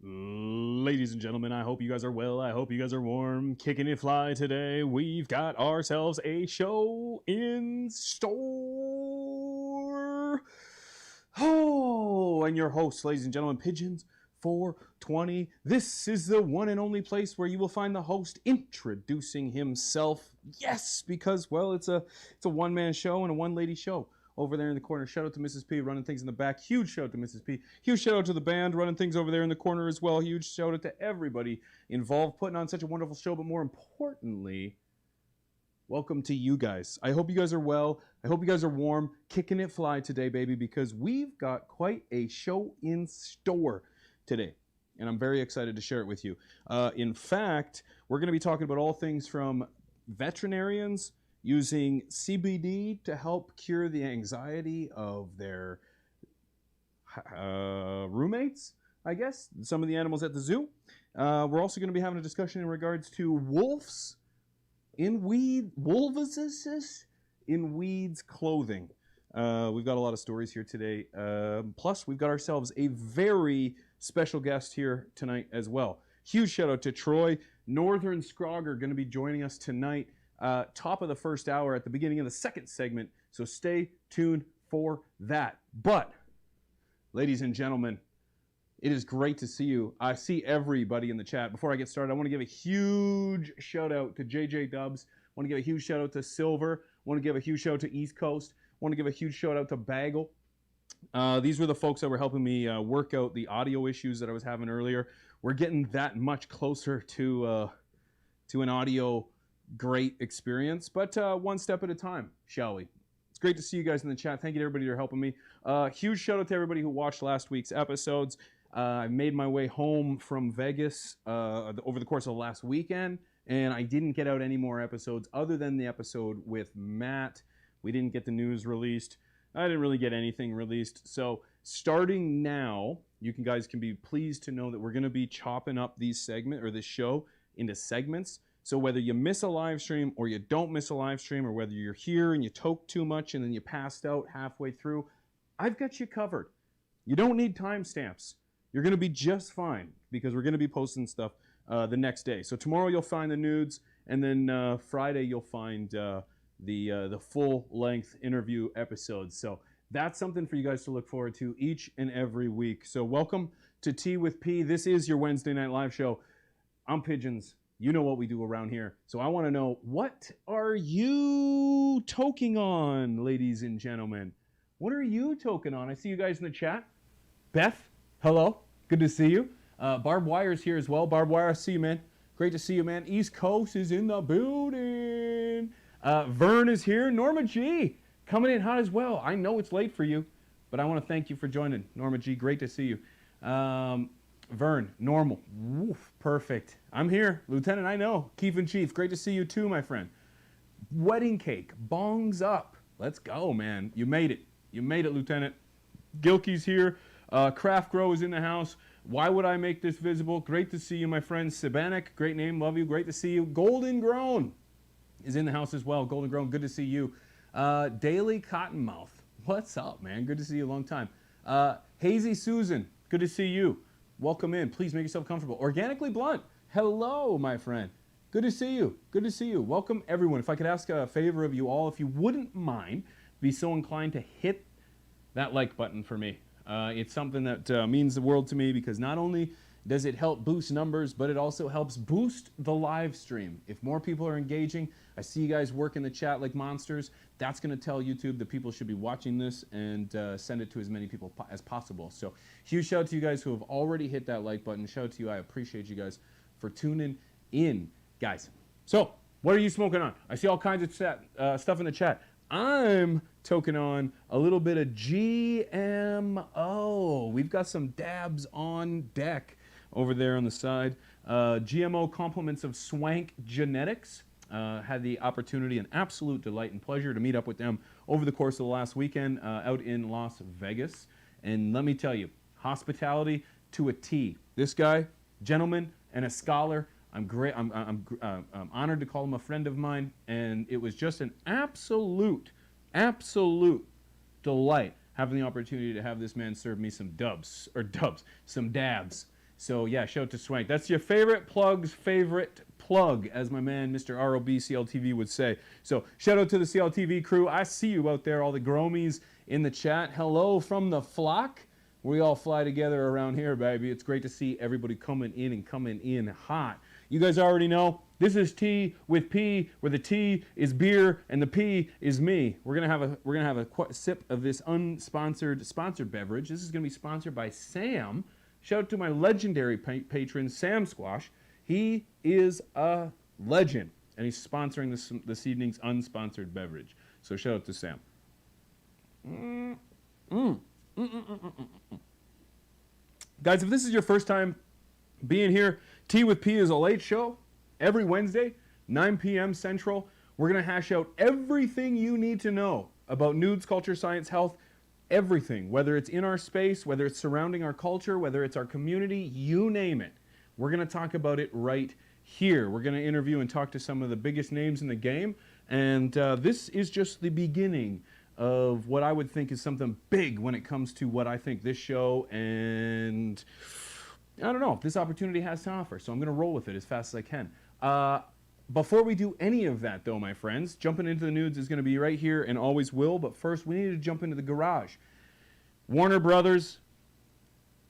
Ladies and gentlemen, I hope you guys are well. I hope you guys are warm. Kicking it fly today. We've got ourselves a show in store. Oh, and your host, ladies and gentlemen, Pigeons 420. This is the one and only place where you will find the host introducing himself. Yes, because, well, it's a one-man show and a one-lady show. Over there in the corner, shout out to Mrs. P running things in the back. Huge shout out to Mrs. P. Huge shout out to the band running things over there in the corner as well. Huge shout out to everybody involved putting on such a wonderful show. But more importantly, welcome to you guys. I hope you guys are well. I hope you guys are warm. Kicking it fly today, baby, because we've got quite a show in store today. And I'm very excited to share it with you. In fact, we're going to be talking about all things from veterinarians using CBD to help cure the anxiety of their roommates, I guess, some of the animals at the zoo. We're also going to be having a discussion in regards to wolves in weeds clothing. We've got a lot of stories here today. Plus, we've got ourselves a very special guest here tonight as well. Huge shout out to Troy. Northern Scroger going to be joining us tonight. Top of the first hour at the beginning of the second segment, so stay tuned for that. But, ladies and gentlemen, it is great to see you. I see everybody in the chat. Before I get started, I want to give a huge shout out to JJ Dubs. I want to give a huge shout out to Silver. I want to give a huge shout out to East Coast. I want to give a huge shout out to Bagel. These were the folks that were helping me work out the audio issues that I was having earlier. We're getting that much closer to an audio great experience, but one step at a time, shall we? It's great to see you guys in the chat. Thank you to everybody for helping me. Huge shout out to everybody who watched last week's episodes. I made my way home from Vegas over the course of the last weekend, and I didn't get out any more episodes other than the episode with Matt. We didn't get the news released. I didn't really get anything released. So starting now, you guys can be pleased to know that we're going to be chopping up this show into segments. So whether you miss a live stream or you don't miss a live stream, or whether you're here and you toke too much and then you passed out halfway through, I've got you covered. You don't need timestamps. You're going to be just fine because we're going to be posting stuff the next day. So tomorrow you'll find the nudes, and then Friday you'll find the full-length interview episodes. So that's something for you guys to look forward to each and every week. So welcome to Tea with P. This is your Wednesday night live show. I'm Pigeons. You know what we do around here. So I want to know, what are you toking on, ladies and gentlemen? What are you toking on? I see you guys in the chat. Beth, hello. Good to see you. Barb Wire's here as well. Barb Wire, I see you, man. Great to see you, man. East Coast is in the building. Vern is here. Norma G coming in hot as well. I know it's late for you, but I want to thank you for joining. Norma G, great to see you. Vern, normal. Woof, perfect. I'm here. Lieutenant, I know. Keith and Chief, great to see you too, my friend. Wedding cake, bongs up. Let's go, man. You made it. You made it, Lieutenant. Gilkey's here. Craft Grow is in the house. Why would I make this visible? Great to see you, my friend. Sabanek, great name. Love you. Great to see you. Golden Grown is in the house as well. Golden Grown, good to see you. Daily Cottonmouth. What's up, man? Good to see you. Long time. Hazy Susan, good to see you. Welcome in. Please make yourself comfortable. Organically Blunt. Hello, my friend. Good to see you. Good to see you. Welcome, everyone. If I could ask a favor of you all, if you wouldn't mind, be so inclined to hit that like button for me. It's something that means the world to me, because not only does it help boost numbers, but it also helps boost the live stream. If more people are engaging, I see you guys work in the chat like monsters, that's going to tell YouTube that people should be watching this, and send it to as many people as possible. So huge shout out to you guys who have already hit that like button. Shout out to you. I appreciate you guys for tuning in, guys. So what are you smoking on? I see all kinds of stuff in the chat. I'm toking on a little bit of GMO. We've got some dabs on deck over there on the side. GMO compliments of Swank Genetics. Had the opportunity, an absolute delight and pleasure to meet up with them over the course of the last weekend out in Las Vegas. And let me tell you, hospitality to a T. This guy, gentleman and a scholar. I'm honored to call him a friend of mine, and it was just an absolute delight having the opportunity to have this man serve me some dabs. So yeah, shout out to Swank. That's your favorite plug's favorite plug, as my man Mr. ROB CLTV would say. So shout out to the CLTV crew. I see you out there, all the Gromies in the chat. Hello from the flock. We all fly together around here, baby. It's great to see everybody coming in and coming in hot. You guys already know, this is Tea with P, where the T is beer and the P is me. We're gonna have a sip of this sponsored beverage. This is gonna be sponsored by Sam. Shout out to my legendary patron, Sam Squash. He is a legend, and he's sponsoring this evening's unsponsored beverage. So shout out to Sam. Guys, if this is your first time being here, Tea with P is a late show every Wednesday, 9 p.m. Central. We're going to hash out everything you need to know about nudes, culture, science, health, everything, whether it's in our space, whether it's surrounding our culture, whether it's our community, you name it. We're going to talk about it right here. We're going to interview and talk to some of the biggest names in the game, and this is just the beginning of what I would think is something big when it comes to what I think this show and I don't know, this opportunity has to offer. So I'm going to roll with it as fast as I can. Before we do any of that, though, my friends, jumping into the nudes is going to be right here and always will. But first, we need to jump into the garage. Warner Brothers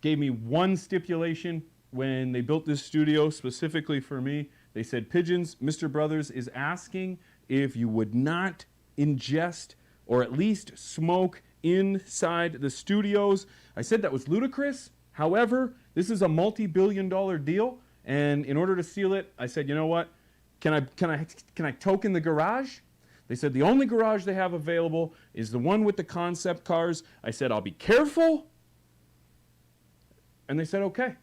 gave me one stipulation when they built this studio specifically for me. They said, Pigeons, Mr. Brothers is asking if you would not ingest or at least smoke inside the studios. I said that was ludicrous. However, this is a multi-billion-dollar deal, and in order to seal it, I said, you know what? Can I token the garage? They said the only garage they have available is the one with the concept cars. I said, I'll be careful. And they said, okay.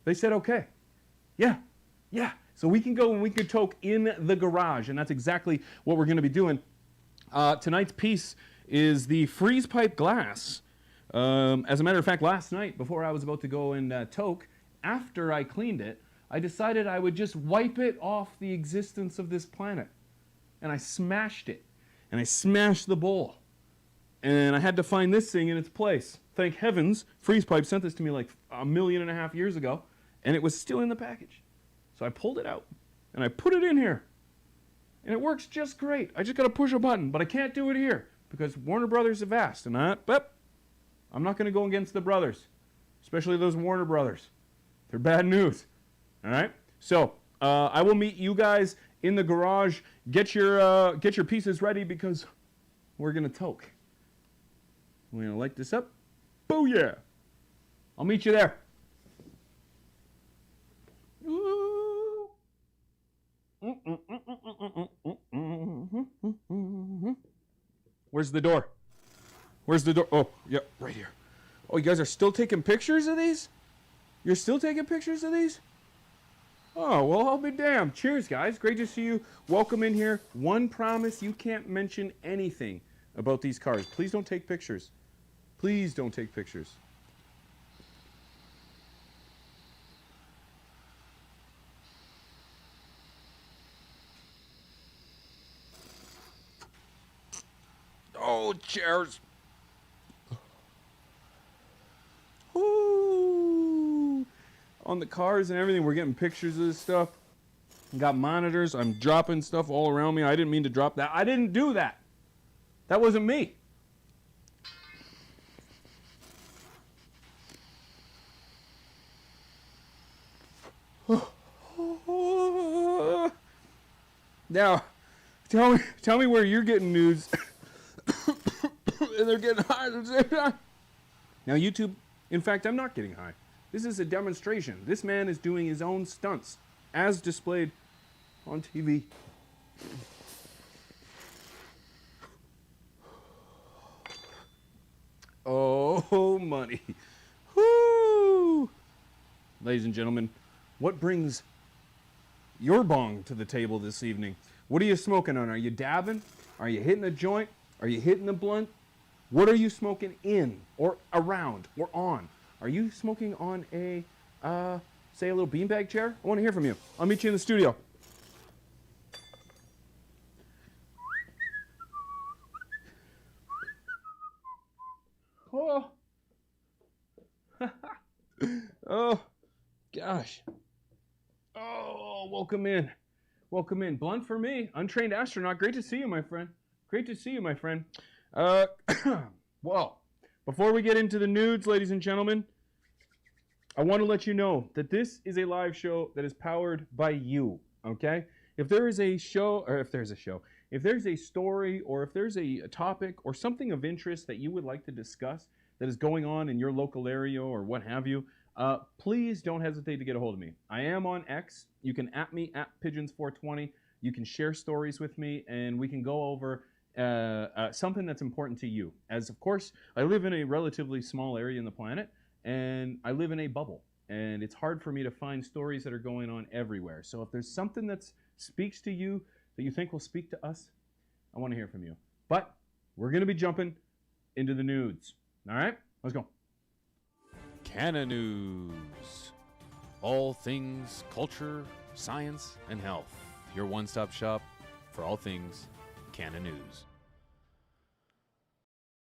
They said, okay. Yeah. So we can go and we can toke in the garage, and that's exactly what we're going to be doing. Tonight's piece is the freeze pipe glass. As a matter of fact, last night, before I was about to go and toke, after I cleaned it, I decided I would just wipe it off the existence of this planet. And I smashed it. And I smashed the bowl. And I had to find this thing in its place. Thank heavens, Freeze Pipe sent this to me like 1.5 million years ago, and it was still in the package. So I pulled it out, and I put it in here. And it works just great. I just got to push a button, but I can't do it here because Warner Brothers have asked. And I'm not going to go against the brothers, especially those Warner Brothers. They're bad news. All right? So I will meet you guys in the garage. Get your pieces ready because we're going to toke. We're going to light this up. Booyah! I'll meet you there. Where's the door? Where's the door? Oh, yeah, right here. Oh, you guys are still taking pictures of these? You're still taking pictures of these? Oh, well, I'll be damned. Cheers, guys. Great to see you. Welcome in here. One promise, you can't mention anything about these cars. Please don't take pictures. Please don't take pictures. Oh, cheers. Ooh. On the cars and everything, we're getting pictures of this stuff. Got monitors. I'm dropping stuff all around me. I didn't mean to drop that. I didn't do that. That wasn't me. Now, tell me where you're getting news. And they're getting high at the same time. Now, YouTube, in fact, I'm not getting high. This is a demonstration. This man is doing his own stunts, as displayed on TV. Oh, money. Woo! Ladies and gentlemen, what brings your bong to the table this evening? What are you smoking on? Are you dabbing? Are you hitting a joint? Are you hitting the blunt? What are you smoking in or around or on? Are you smoking on a, say, a little beanbag chair? I want to hear from you. I'll meet you in the studio. Oh. Oh, gosh. Oh, welcome in. Welcome in. Blunt for me, untrained astronaut. Great to see you, my friend. Great to see you, my friend. Well, before we get into the nudes, ladies and gentlemen, I want to let you know that this is a live show that is powered by you, okay? If there is a show, or if there's a show, if there's a story, or if there's a topic or something of interest that you would like to discuss that is going on in your local area or what have you, please don't hesitate to get a hold of me. I am on X. You can @ me at Pigeons420. You can share stories with me, and we can go over something that's important to you. As, of course, I live in a relatively small area in the planet, and I live in a bubble. And it's hard for me to find stories that are going on everywhere. So if there's something that speaks to you that you think will speak to us, I want to hear from you. But we're going to be jumping into the nudes. All right? Let's go. Cannabis. All things culture, science, and health. Your one-stop shop for all things Cannabis.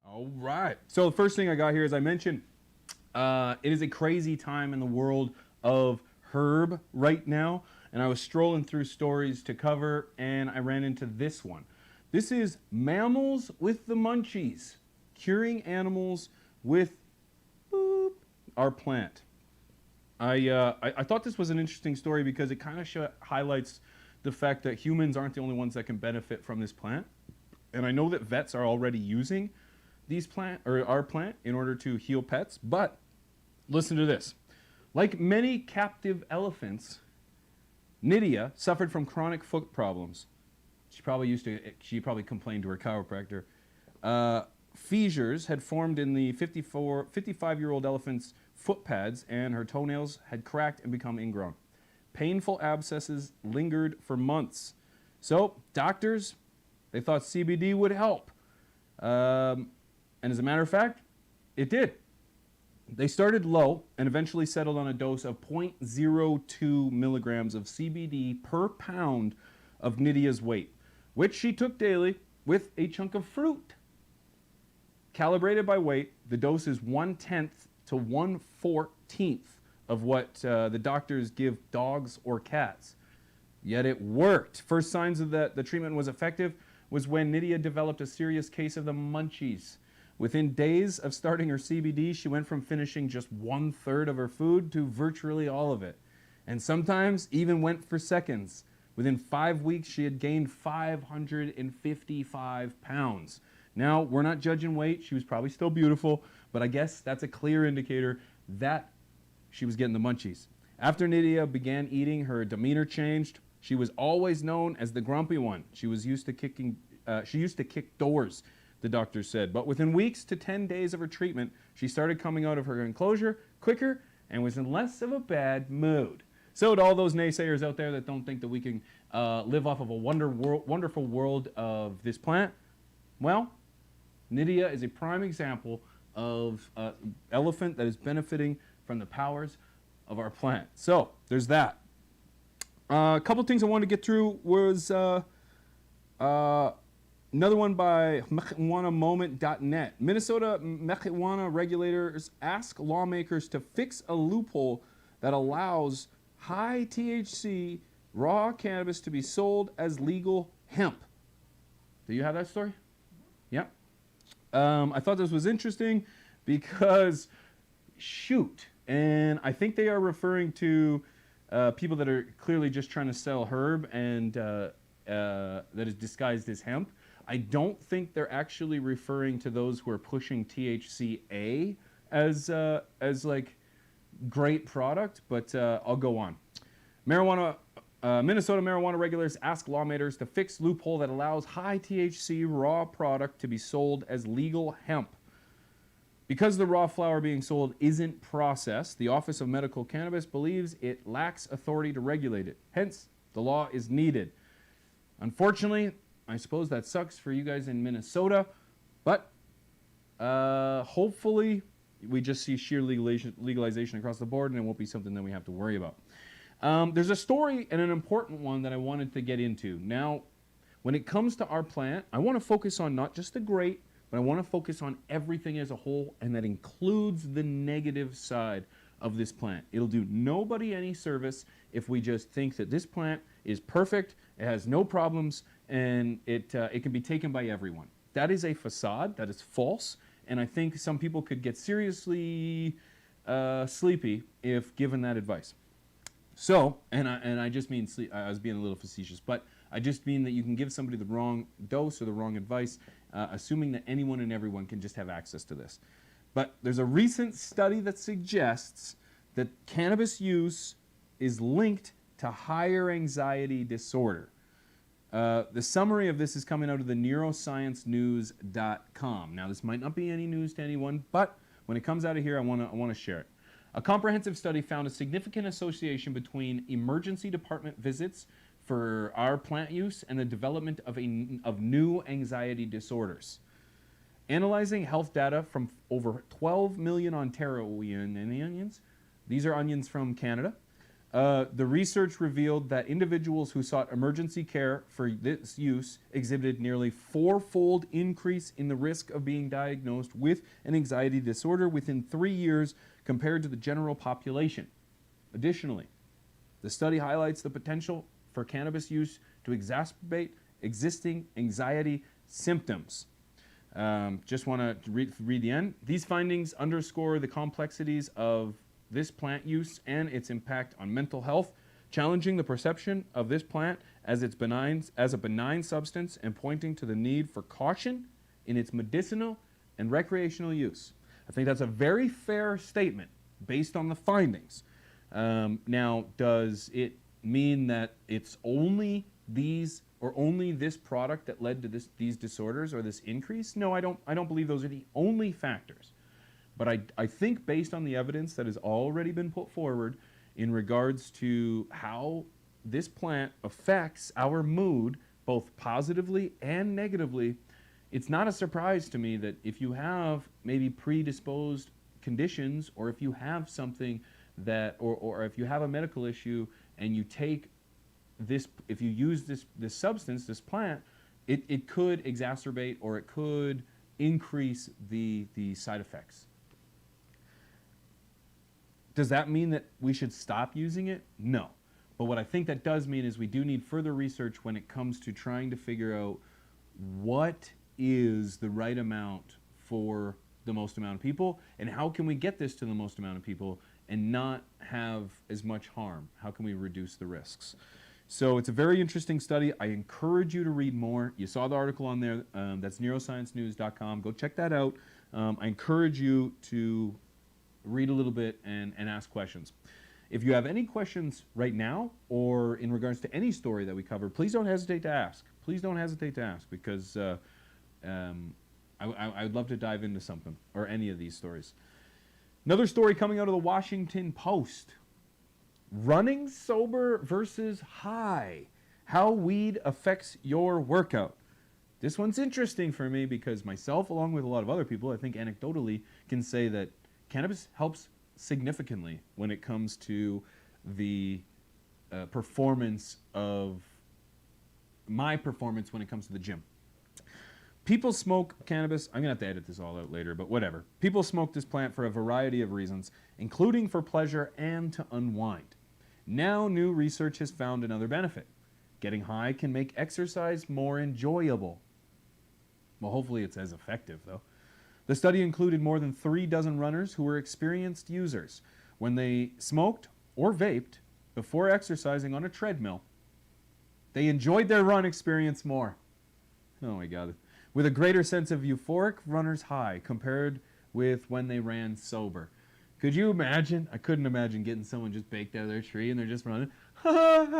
All right. So the first thing I got here, as I mentioned, it is a crazy time in the world of herb right now. And I was strolling through stories to cover, and I ran into this one. This is mammals with the munchies, curing animals with our plant. I thought this was an interesting story because it kind of highlights the fact that humans aren't the only ones that can benefit from this plant. And I know that vets are already using our plant in order to heal pets, but listen to this. Like many captive elephants, Nydia suffered from chronic foot problems. She probably complained to her chiropractor. Fissures had formed in the 55-year-old elephant's foot pads, and her toenails had cracked and become ingrown. Painful abscesses lingered for months. So doctors, they thought CBD would help. And as a matter of fact, it did. They started low and eventually settled on a dose of 0.02 milligrams of CBD per pound of Nydia's weight, which she took daily with a chunk of fruit. Calibrated by weight, the dose is 1/10 to 1/14 of what the doctors give dogs or cats. Yet it worked. First signs of that the treatment was effective was when Nydia developed a serious case of the munchies. Within days of starting her CBD, she went from finishing just 1/3 of her food to virtually all of it. And sometimes even went for seconds. Within 5 weeks, she had gained 555 pounds. Now, we're not judging weight. She was probably still beautiful, but I guess that's a clear indicator that she was getting the munchies. After Nydia began eating, her demeanor changed. She was always known as the grumpy one. She used to kick doors, the doctor said. But within weeks to 10 days of her treatment, she started coming out of her enclosure quicker and was in less of a bad mood. So to all those naysayers out there that don't think that we can live off of a wonderful world of this plant, well, Nydia is a prime example of an elephant that is benefiting from the powers of our plant. So there's that. A couple things I wanted to get through was another one by marijuanamoment.net. Minnesota marijuana regulators ask lawmakers to fix a loophole that allows high THC raw cannabis to be sold as legal hemp. Do you have that story? Yep. I thought this was interesting because, shoot, and I think they are referring to people that are clearly just trying to sell herb and that is disguised as hemp. I don't think they're actually referring to those who are pushing THCA as like great product, but I'll go on. Minnesota marijuana regulators ask lawmakers to fix loophole that allows high THC raw product to be sold as legal hemp. Because the raw flower being sold isn't processed, the Office of Medical Cannabis believes it lacks authority to regulate it. Hence, the law is needed. Unfortunately, I suppose that sucks for you guys in Minnesota, but hopefully we just see sheer legalization across the board and it won't be something that we have to worry about. There's a story and an important one that I wanted to get into. Now, when it comes to our plant, I want to focus on not just the great, but I want to focus on everything as a whole, and that includes the negative side of this plant. It'll do nobody any service if we just think that this plant is perfect, it has no problems, and it can be taken by everyone. That is a facade, that is false, and I think some people could get seriously sleepy if given that advice. So, and I just mean sleep, I was being a little facetious, but I just mean that you can give somebody the wrong dose or the wrong advice, assuming that anyone and everyone can just have access to this. But there's a recent study that suggests that cannabis use is linked to higher anxiety disorder. The summary of this is coming out of the neurosciencenews.com. Now, this might not be any news to anyone, but when it comes out of here, I want to share it. A comprehensive study found a significant association between emergency department visits for our plant use and the development of new anxiety disorders. Analyzing health data from over 12 million Ontarians, these are onions from Canada, the research revealed that individuals who sought emergency care for this use exhibited nearly 4-fold increase in the risk of being diagnosed with an anxiety disorder within 3 years compared to the general population. Additionally, the study highlights the potential for cannabis use to exacerbate existing anxiety symptoms. Just want to read the end. These findings underscore the complexities of this plant use and its impact on mental health, challenging the perception of this plant as a benign substance and pointing to the need for caution in its medicinal and recreational use. I think that's a very fair statement based on the findings. Now, does it mean that it's only these or only this product that led to these disorders or this increase? No, I don't believe those are the only factors. But I think based on the evidence that has already been put forward in regards to how this plant affects our mood, both positively and negatively, it's not a surprise to me that if you have maybe predisposed conditions, or if you have something that, or if you have a medical issue and you take this, if you use this substance, this plant, it could exacerbate or it could increase the side effects. Does that mean that we should stop using it? No. But what I think that does mean is we do need further research when it comes to trying to figure out what is the right amount for the most amount of people, and how can we get this to the most amount of people and not have as much harm? How can we reduce the risks? So it's a very interesting study. I encourage you to read more. You saw the article on there. That's neurosciencenews.com. Go check that out. I encourage you to read a little bit and ask questions. If you have any questions right now or in regards to any story that we cover, please don't hesitate to ask. Please don't hesitate to ask, because I'd love to dive into something or any of these stories. Another story coming out of the Washington Post. Running sober versus high. How weed affects your workout. This one's interesting for me because myself, along with a lot of other people, I think anecdotally can say that cannabis helps significantly when it comes to the performance of my performance when it comes to the gym. People smoke cannabis. I'm going to have to edit this all out later, but whatever. People smoke this plant for a variety of reasons, including for pleasure and to unwind. Now, new research has found another benefit. Getting high can make exercise more enjoyable. Well, hopefully it's as effective, though. The study included more than 36 runners who were experienced users. When they smoked or vaped before exercising on a treadmill, they enjoyed their run experience more. Oh my God. With a greater sense of euphoric runner's high compared with when they ran sober. Could you imagine? I couldn't imagine getting someone just baked out of their tree and they're just running. It's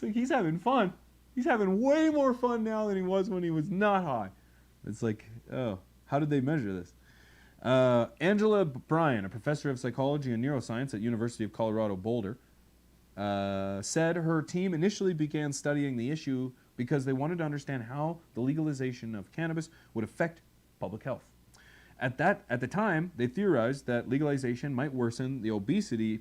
like he's having fun. He's having way more fun now than he was when he was not high. It's like, oh, how did they measure this? Angela Bryan, a professor of psychology and neuroscience at University of Colorado Boulder, said her team initially began studying the issue because they wanted to understand how the legalization of cannabis would affect public health. At the time, they theorized that legalization might worsen the obesity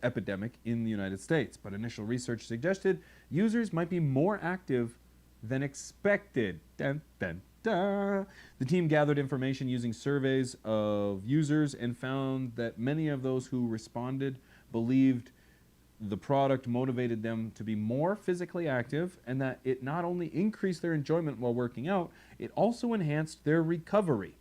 epidemic in the United States, but initial research suggested users might be more active than expected. Dun, dun, The team gathered information using surveys of users and found that many of those who responded believed the product motivated them to be more physically active, and that it not only increased their enjoyment while working out, it also enhanced their recovery.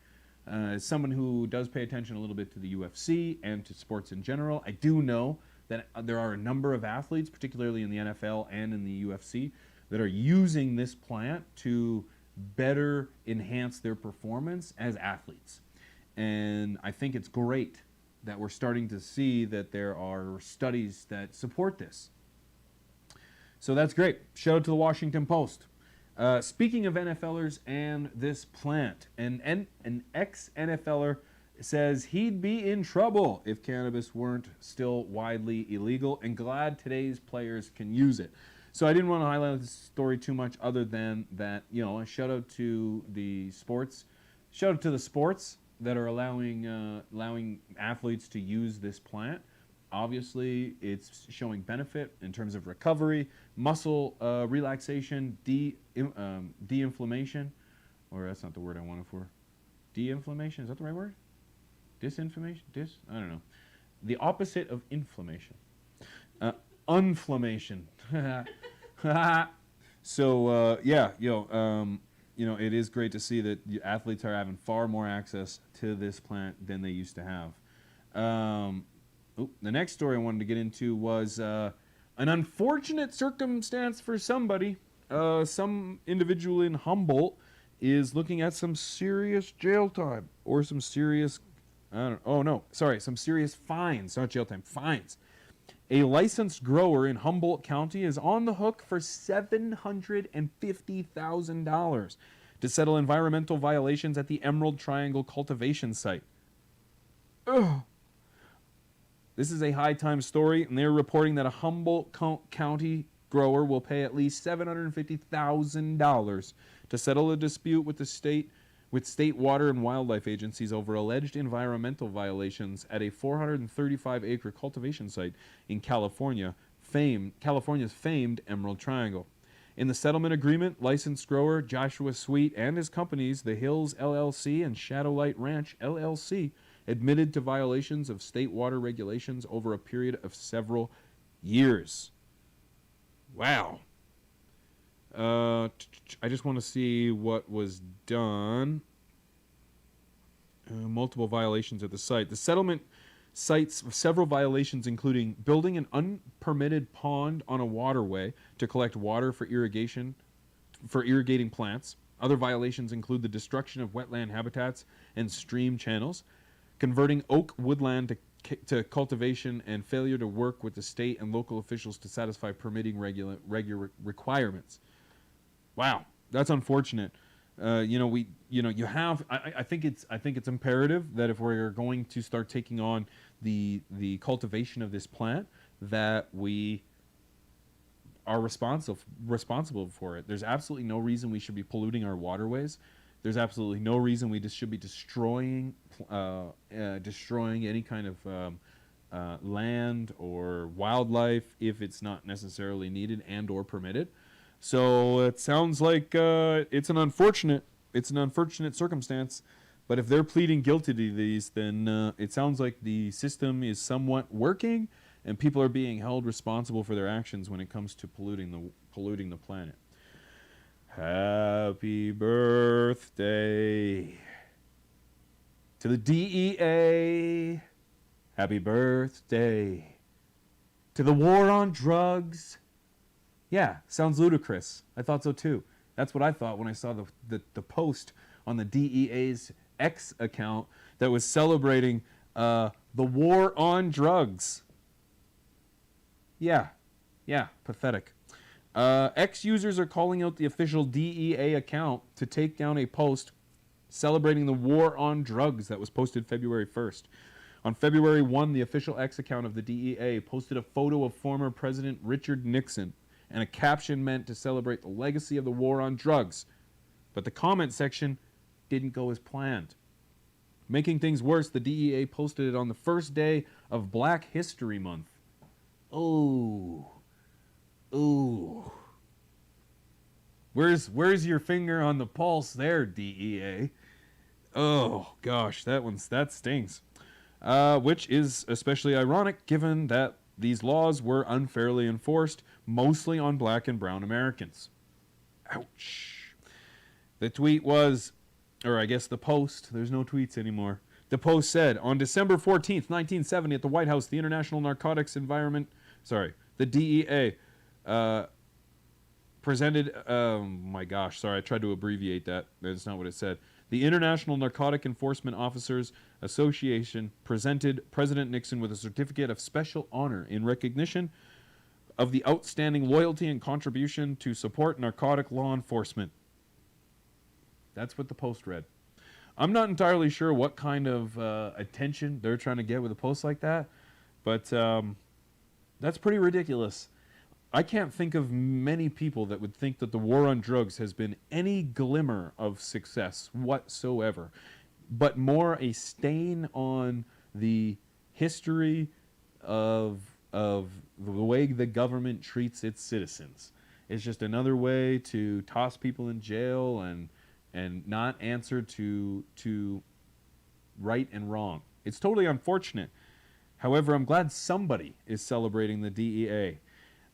As someone who does pay attention a little bit to the UFC and to sports in general, I do know that there are a number of athletes, particularly in the NFL and in the UFC, that are using this plant to better enhance their performance as athletes. And I think it's great that we're starting to see that there are studies that support this. So that's great. Shout out to the Washington Post. Speaking of NFLers and this plant, an ex-NFLer says he'd be in trouble if cannabis weren't still widely illegal, and glad today's players can use it. So I didn't want to highlight this story too much other than that, a shout out to the sports. Shout out to the sports that are allowing athletes to use this plant. Obviously, it's showing benefit in terms of recovery, muscle relaxation, de-inflammation, or that's not the word I wanted for. De-inflammation, is that the right word? Disinflammation? I don't know. The opposite of inflammation. Unflammation. So, it is great to see that athletes are having far more access to this plant than they used to have. The next story I wanted to get into was an unfortunate circumstance for somebody. Some individual in Humboldt is looking at some serious jail time or some serious, some serious fines, not jail time, fines. A licensed grower in Humboldt County is on the hook for $750,000 to settle environmental violations at the Emerald Triangle cultivation site. Ugh. This is a high time story, and they're reporting that a Humboldt County grower will pay at least $750,000 to settle a dispute with state water and wildlife agencies over alleged environmental violations at a 435-acre cultivation site in California's famed Emerald Triangle. In the settlement agreement, licensed grower Joshua Sweet and his companies, The Hills LLC and Shadowlight Ranch LLC, admitted to violations of state water regulations over a period of several years. Wow. I just want to see what was done. Multiple violations at the site. The settlement cites several violations, including building an unpermitted pond on a waterway to collect water for irrigation, for irrigating plants. Other violations include the destruction of wetland habitats and stream channels, converting oak woodland to cultivation, and failure to work with the state and local officials to satisfy permitting regular requirements. Wow, that's unfortunate. I think it's imperative that if we're going to start taking on the cultivation of this plant, that we are responsible for it. There's absolutely no reason we should be polluting our waterways. There's absolutely no reason we just should be destroying any kind of land or wildlife if it's not necessarily needed and or permitted. So it sounds like it's an unfortunate circumstance. But if they're pleading guilty to these, then it sounds like the system is somewhat working, and people are being held responsible for their actions when it comes to polluting the planet. Happy birthday to the DEA. Happy birthday to the war on drugs. Yeah, sounds ludicrous. I thought so too. That's what I thought when I saw the post on the DEA's X account that was celebrating the war on drugs. Yeah, pathetic. X users are calling out the official DEA account to take down a post celebrating the war on drugs that was posted February 1st. On February 1, the official X account of the DEA posted a photo of former President Richard Nixon and a caption meant to celebrate the legacy of the war on drugs. But the comment section didn't go as planned. Making things worse, the DEA posted it on the first day of Black History Month. Ooh. Where's your finger on the pulse there, DEA? Oh gosh, that stings. Which is especially ironic given that these laws were unfairly enforced, mostly on black and brown Americans. Ouch. The tweet was, or I guess the post, there's no tweets anymore. The post said, on December 14th, 1970, at the White House, the the DEA, presented, my gosh, sorry, I tried to abbreviate that. That's not what it said. The International Narcotic Enforcement Officers Association presented President Nixon with a certificate of special honor in recognition of the outstanding loyalty and contribution to support narcotic law enforcement. That's what the post read. I'm not entirely sure what kind of attention they're trying to get with a post like that, but that's pretty ridiculous. I can't think of many people that would think that the war on drugs has been any glimmer of success whatsoever, but more a stain on the history of the way the government treats its citizens. It's just another way to toss people in jail and not answer to right and wrong. It's totally unfortunate. However, I'm glad somebody is celebrating the DEA.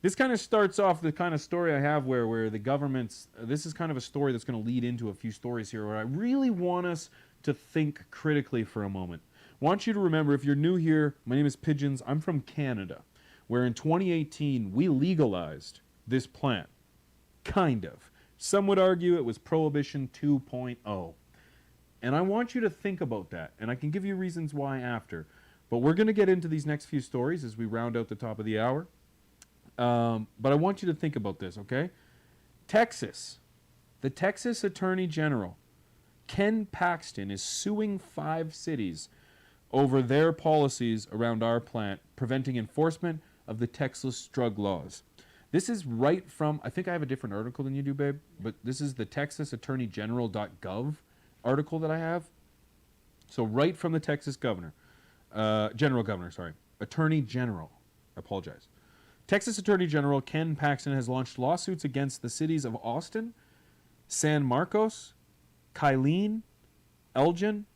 This kind of starts off the kind of story I have where the government's... This is kind of a story that's going to lead into a few stories here where I really want us to think critically for a moment. I want you to remember, if you're new here, my name is Pigeons. I'm from Canada, where in 2018 we legalized this plant. Kind of. Some would argue it was Prohibition 2.0. And I want you to think about that, and I can give you reasons why after. But we're going to get into these next few stories as we round out the top of the hour. But I want you to think about this, okay? Texas. The Texas Attorney General, Ken Paxton, is suing 5 cities over their policies around our plant, preventing enforcement of the Texas drug laws. This is right from, I think I have a different article than you do, babe, but this is the TexasAttorneyGeneral.gov article that I have. So right from the Texas governor, Attorney General, I apologize. Texas Attorney General Ken Paxton has launched lawsuits against the cities of Austin, San Marcos, Kylene, Elgin,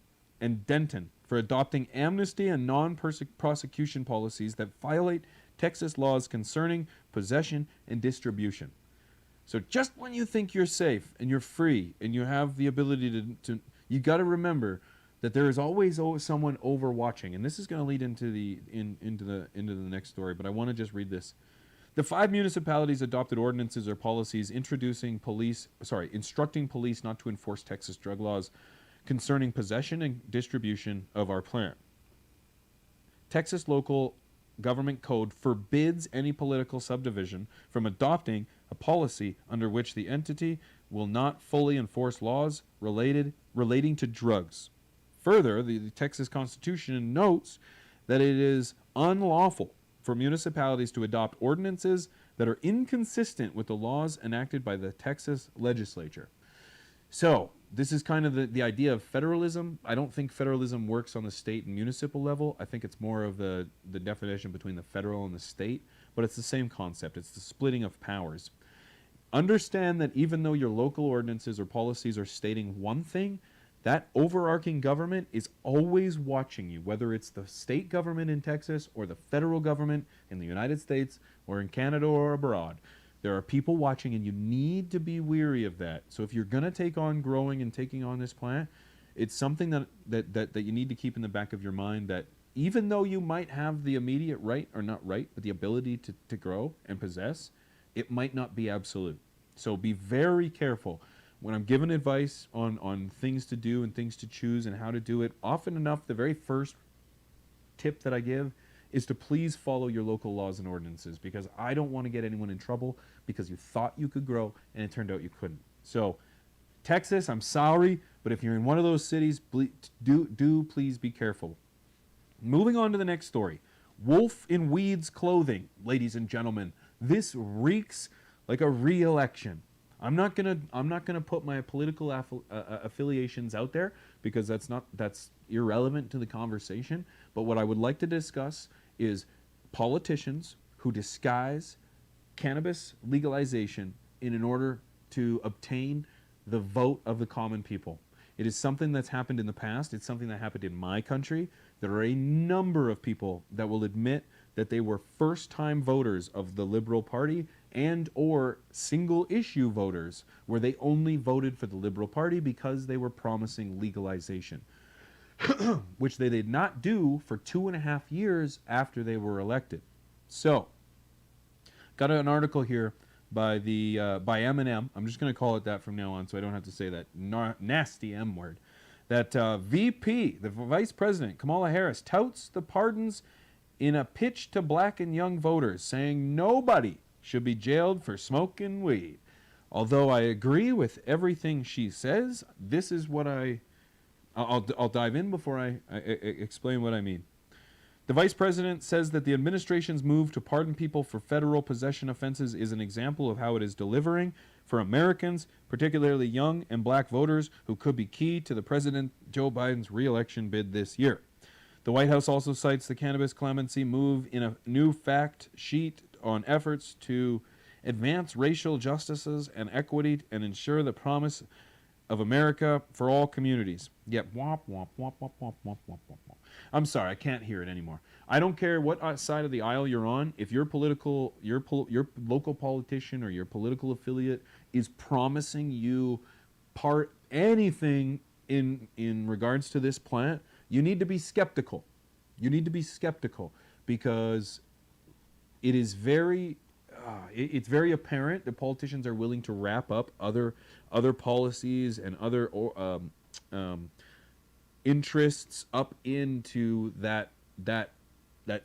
and Denton for adopting amnesty and non-prosecution policies that violate Texas laws concerning possession and distribution. So just when you think you're safe and you're free and you have the ability to you got to remember that there is always someone overwatching, and this is going to lead into the next story. But I want to just read this. The 5 municipalities adopted ordinances or policies instructing police not to enforce Texas drug laws concerning possession and distribution of our plant. Texas local government code forbids any political subdivision from adopting a policy under which the entity will not fully enforce laws relating to drugs. Further, the Texas Constitution notes that it is unlawful for municipalities to adopt ordinances that are inconsistent with the laws enacted by the Texas legislature. So, this is kind of the idea of federalism. I don't think federalism works on the state and municipal level. I think it's more of the definition between the federal and the state, but it's the same concept. It's the splitting of powers. Understand that even though your local ordinances or policies are stating one thing, that overarching government is always watching you, whether it's the state government in Texas or the federal government in the United States or in Canada or abroad. There are people watching, and you need to be weary of that. So if you're going to take on growing and taking on this plant, it's something that you need to keep in the back of your mind, that even though you might have the immediate right, or not right, but the ability to grow and possess, it might not be absolute. So be very careful. When I'm giving advice on things to do and things to choose and how to do it, often enough, the very first tip that I give is to please follow your local laws and ordinances, because I don't want to get anyone in trouble because you thought you could grow and it turned out you couldn't. So, Texas, I'm sorry, but if you're in one of those cities, do please be careful. Moving on to the next story. Wolf in weeds clothing, ladies and gentlemen. This reeks like a re-election. I'm not gonna put my political affiliations out there, because that's irrelevant to the conversation. But what I would like to discuss is politicians who disguise cannabis legalization in order to obtain the vote of the common people. It is something that's happened in the past. It's something that happened in my country. There are a number of people that will admit that they were first-time voters of the Liberal Party and or single-issue voters where they only voted for the Liberal Party because they were promising legalization, which they did not do for 2.5 years after they were elected. So, got an article here by by Eminem. I'm just going to call it that from now on so I don't have to say that nasty M word. That VP, the Vice President, Kamala Harris, touts the pardons in a pitch to black and young voters, saying nobody should be jailed for smoking weed. Although I agree with everything she says, this is what I'll dive in before I explain what I mean. The Vice President says that the administration's move to pardon people for federal possession offenses is an example of how it is delivering for Americans, particularly young and black voters who could be key to the President Joe Biden's re-election bid this year. The White House also cites the cannabis clemency move in a new fact sheet on efforts to advance racial justices and equity and ensure the promise of America for all communities. Yep, womp, womp, womp, womp, womp, womp, womp, womp. I'm sorry, I can't hear it anymore. I don't care what side of the aisle you're on. If your local politician or your political affiliate is promising you anything in regards to this plant, you need to be skeptical. You need to be skeptical because it is it's very apparent that politicians are willing to wrap up other policies and other interests up into that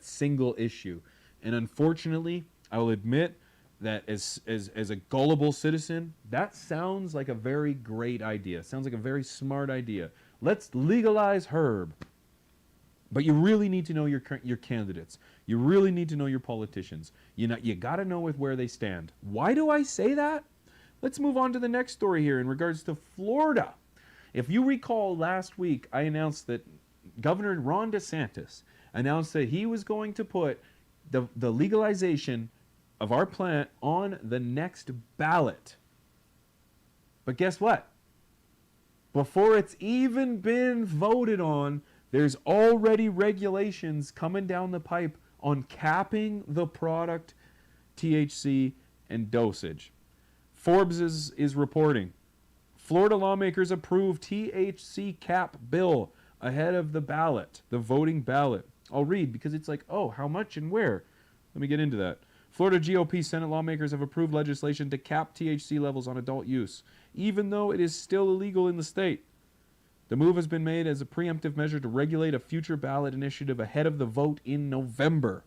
single issue. And unfortunately, I will admit that as a gullible citizen, that sounds like a very great idea. Sounds like a very smart idea. Let's legalize herb. But you really need to know your candidates. You really need to know your politicians. You got to know where they stand. Why do I say that? Let's move on to the next story here in regards to Florida. If you recall last week, I announced that Governor Ron DeSantis announced that he was going to put the legalization of our plant on the next ballot. But guess what? Before it's even been voted on, there's already regulations coming down the pipe on capping the product THC and dosage. Forbes is reporting. Florida lawmakers approved THC cap bill ahead of the ballot, the voting ballot. I'll read because it's like, oh, how much and where? Let me get into that. Florida GOP Senate lawmakers have approved legislation to cap THC levels on adult use, even though it is still illegal in the state. The move has been made as a preemptive measure to regulate a future ballot initiative ahead of the vote in November,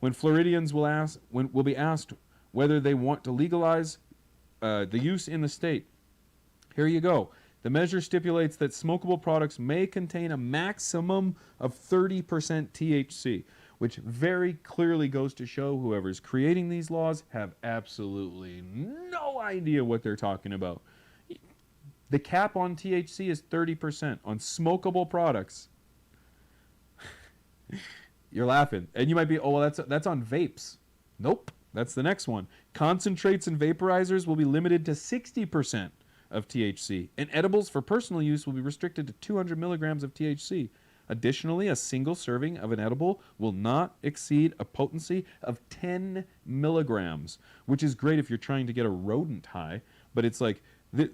when Floridians will be asked whether they want to legalize the use in the state. Here you go. The measure stipulates that smokable products may contain a maximum of 30% THC, which very clearly goes to show whoever's creating these laws have absolutely no idea what they're talking about. The cap on THC is 30% on smokable products. You're laughing. And you might be, oh, well, that's on vapes. Nope. That's the next one. Concentrates and vaporizers will be limited to 60% of THC. And edibles for personal use will be restricted to 200 milligrams of THC. Additionally, a single serving of an edible will not exceed a potency of 10 milligrams, which is great if you're trying to get a rodent high. But it's like,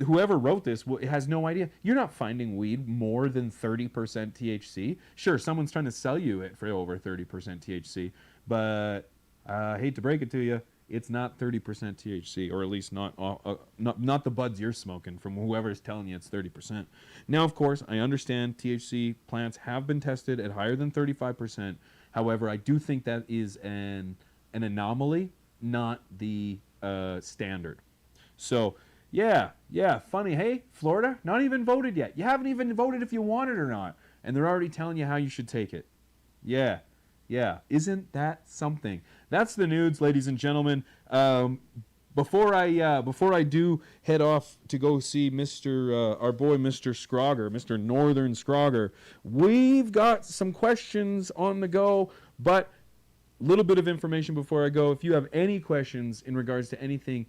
whoever wrote this has no idea. You're not finding weed more than 30% THC. Sure, someone's trying to sell you it for over 30% THC, but I hate to break it to you, it's not 30% THC, or at least not the buds you're smoking from whoever's telling you it's 30%. Now, of course, I understand THC plants have been tested at higher than 35%. However, I do think that is an anomaly, not the standard. So, yeah, funny. Hey, Florida, not even voted yet. You haven't even voted if you want it or not, and they're already telling you how you should take it. Yeah, isn't that something? That's the news, ladies and gentlemen. Before I do head off to go see our boy Mr. Scroger, Mr. Northern Scroger, we've got some questions on the go, but little bit of information before I go. If you have any questions in regards to anything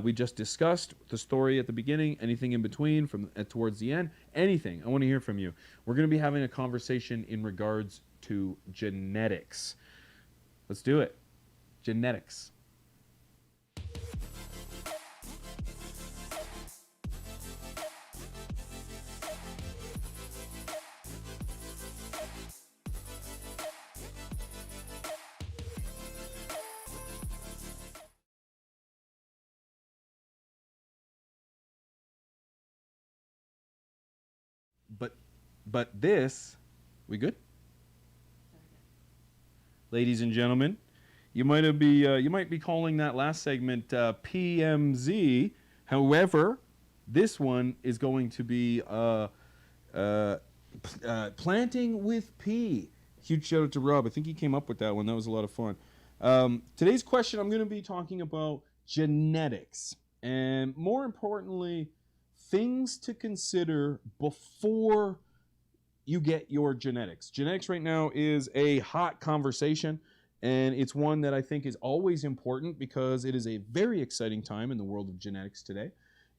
we just discussed, the story at the beginning, anything in between, from towards the end, anything, I want to hear from you. We're going to be having a conversation in regards to genetics. Let's do it. Genetics. But this, we good? Ladies and gentlemen, you might be calling that last segment PMZ. However, this one is going to be planting with P. Huge shout out to Rob. I think he came up with that one. That was a lot of fun. Today's question, I'm going to be talking about genetics, and more importantly, things to consider before you get your genetics. Genetics right now is a hot conversation, and it's one that I think is always important because it is a very exciting time in the world of genetics today.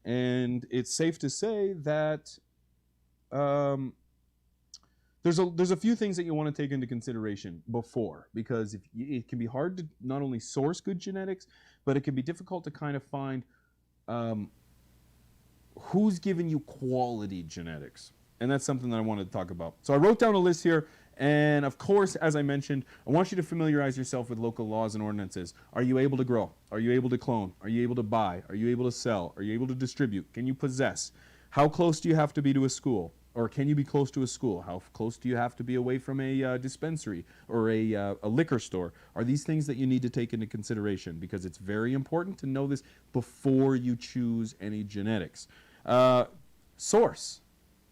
And it's safe to say that there's a few things that you want to take into consideration before, because it can be hard to not only source good genetics, but it can be difficult to kind of find who's giving you quality genetics. And that's something that I wanted to talk about. So I wrote down a list here, and of course, as I mentioned, I want you to familiarize yourself with local laws and ordinances. Are you able to grow? Are you able to clone? Are you able to buy? Are you able to sell? Are you able to distribute? Can you possess? How close do you have to be to a school? Or can you be close to a school? How close do you have to be away from a dispensary or a liquor store? Are these things that you need to take into consideration? Because it's very important to know this before you choose any genetics. Source.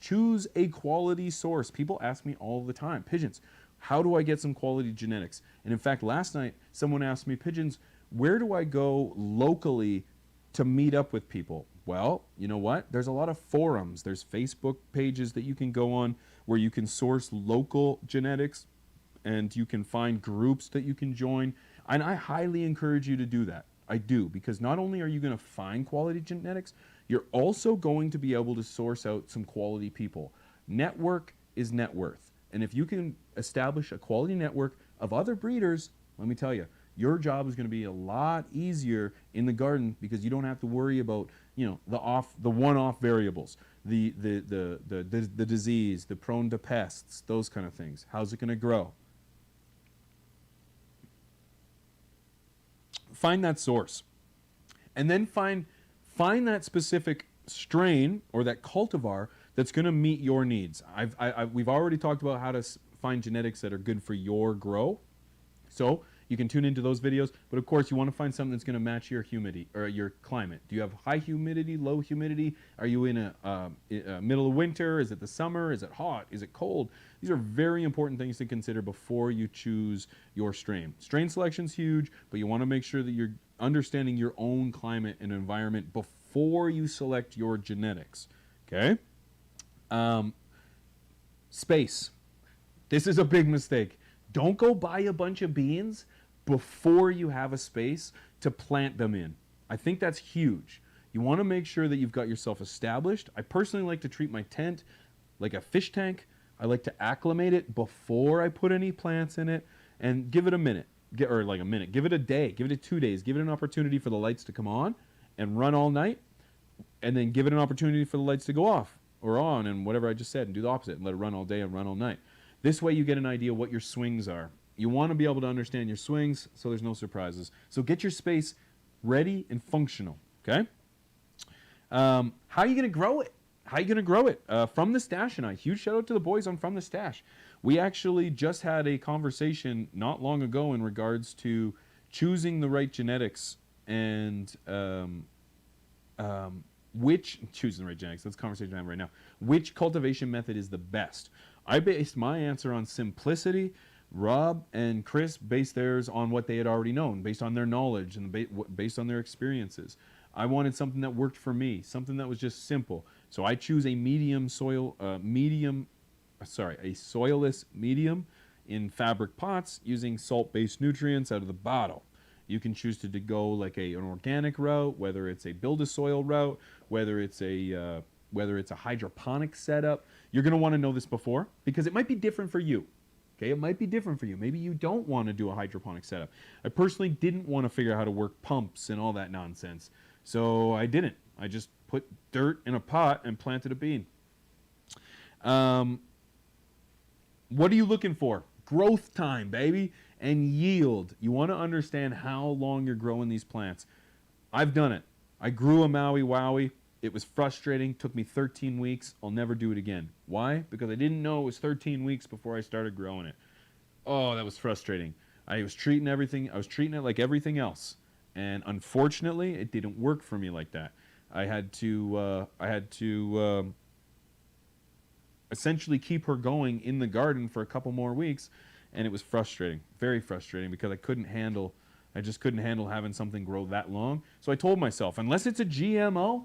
Choose a quality source. People ask me all the time, Pigeons, how do I get some quality genetics? And in fact, last night, someone asked me, Pigeons, where do I go locally to meet up with people? Well, you know what? There's a lot of forums. There's Facebook pages that you can go on where you can source local genetics, and you can find groups that you can join. And I highly encourage you to do that. I do, because not only are you going to find quality genetics, you're also going to be able to source out some quality people. Network is net worth. And if you can establish a quality network of other breeders, let me tell you, your job is going to be a lot easier in the garden, because you don't have to worry about, the one-off variables, the disease, the prone to pests, those kind of things. How's it going to grow? Find that source, and then find that specific strain or that cultivar that's going to meet your needs. We've already talked about how to find genetics that are good for your grow, so you can tune into those videos. But of course, you want to find something that's going to match your humidity or your climate. Do you have high humidity, low humidity? Are you in a middle of winter? Is it the summer? Is it hot? Is it cold? These are very important things to consider before you choose your strain. Strain selection is huge, but you want to make sure that you're understanding your own climate and environment before you select your genetics. Okay? Space. This is a big mistake. Don't go buy a bunch of beans before you have a space to plant them in. I think that's huge. You want to make sure that you've got yourself established. I personally like to treat my tent like a fish tank. I like to acclimate it before I put any plants in it, and give it a minute. Give it a day, give it 2 days, give it an opportunity for the lights to come on and run all night, and then give it an opportunity for the lights to go off or on, and whatever I just said, and do the opposite and let it run all day and run all night. This way you get an idea what your swings are. You want to be able to understand your swings so there's no surprises. So get your space ready and functional, okay? How are you going to grow it? How are you going to grow it? From the Stash and I. Huge shout out to the boys on From the Stash. We actually just had a conversation not long ago in regards to choosing the right genetics and choosing the right genetics. That's the conversation I have right now. Which cultivation method is the best? I based my answer on simplicity. Rob and Chris based theirs on what they had already known, based on their knowledge and based on their experiences. I wanted something that worked for me, something that was just simple. So I choose a a soilless medium in fabric pots using salt-based nutrients out of the bottle. You can choose to go like an organic route, whether it's a build-a-soil route, whether it's a hydroponic setup. You're going to want to know this before because it might be different for you. Okay, it might be different for you. Maybe you don't want to do a hydroponic setup. I personally didn't want to figure out how to work pumps and all that nonsense, so I didn't. I just put dirt in a pot and planted a bean. What are you looking for? Growth time, baby, and yield. You want to understand how long you're growing these plants. I've done it. I grew a Maui Wowie. It was frustrating. Took me 13 weeks. I'll never do it again. Why? Because I didn't know it was 13 weeks before I started growing it. Oh, that was frustrating. I was treating it like everything else. And unfortunately, it didn't work for me like that. I had to essentially keep her going in the garden for a couple more weeks, and it was frustrating, very frustrating, because I just couldn't handle having something grow that long. So I told myself, unless it's a GMO,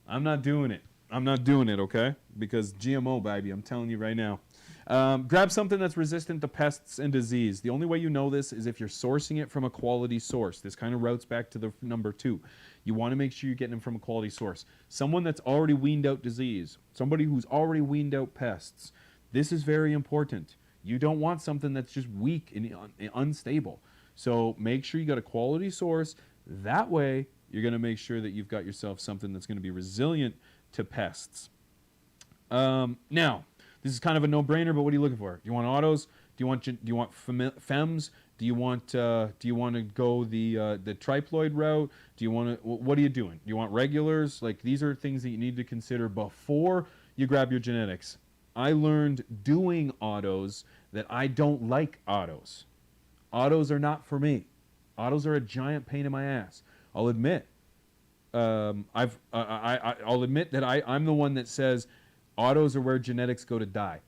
I'm not doing it. I'm not doing it, okay? Because GMO, baby, I'm telling you right now. Grab something that's resistant to pests and disease. The only way you know this is if you're sourcing it from a quality source. This kind of routes back to the number 2. You want to make sure you're getting them from a quality source. Someone that's already weaned out disease. Somebody who's already weaned out pests. This is very important. You don't want something that's just weak and unstable. So make sure you got a quality source. That way, you're going to make sure that you've got yourself something that's going to be resilient to pests. Now, this is kind of a no-brainer, but what are you looking for? Do you want autos? Do you want FEMs? Do you want to go the triploid route? Do you want to? What are you doing? Do you want regulars? Like, these are things that you need to consider before you grab your genetics. I learned doing autos that I don't like autos. Autos are not for me. Autos are a giant pain in my ass. I'll admit. I'll admit that I'm the one that says autos are where genetics go to die.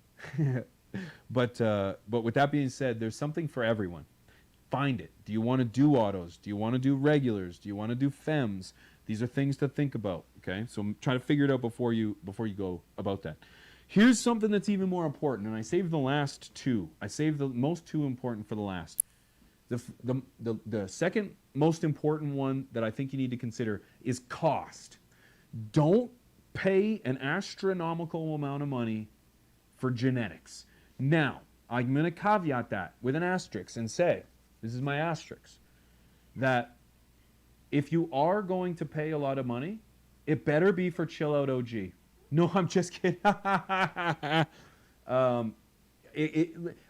But with that being said, there's something for everyone. Find it. Do you want to do autos? Do you want to do regulars? Do you want to do FEMs? These are things to think about. Okay, so try to figure it out before you go about that. Here's something that's even more important, and I saved the last 2. I saved the most 2 important for the last. The second most important one that I think you need to consider is cost. Don't pay an astronomical amount of money for genetics. Now, I'm going to caveat that with an asterisk and say, this is my asterisk, that if you are going to pay a lot of money, it better be for Chill Out OG. No, I'm just kidding. I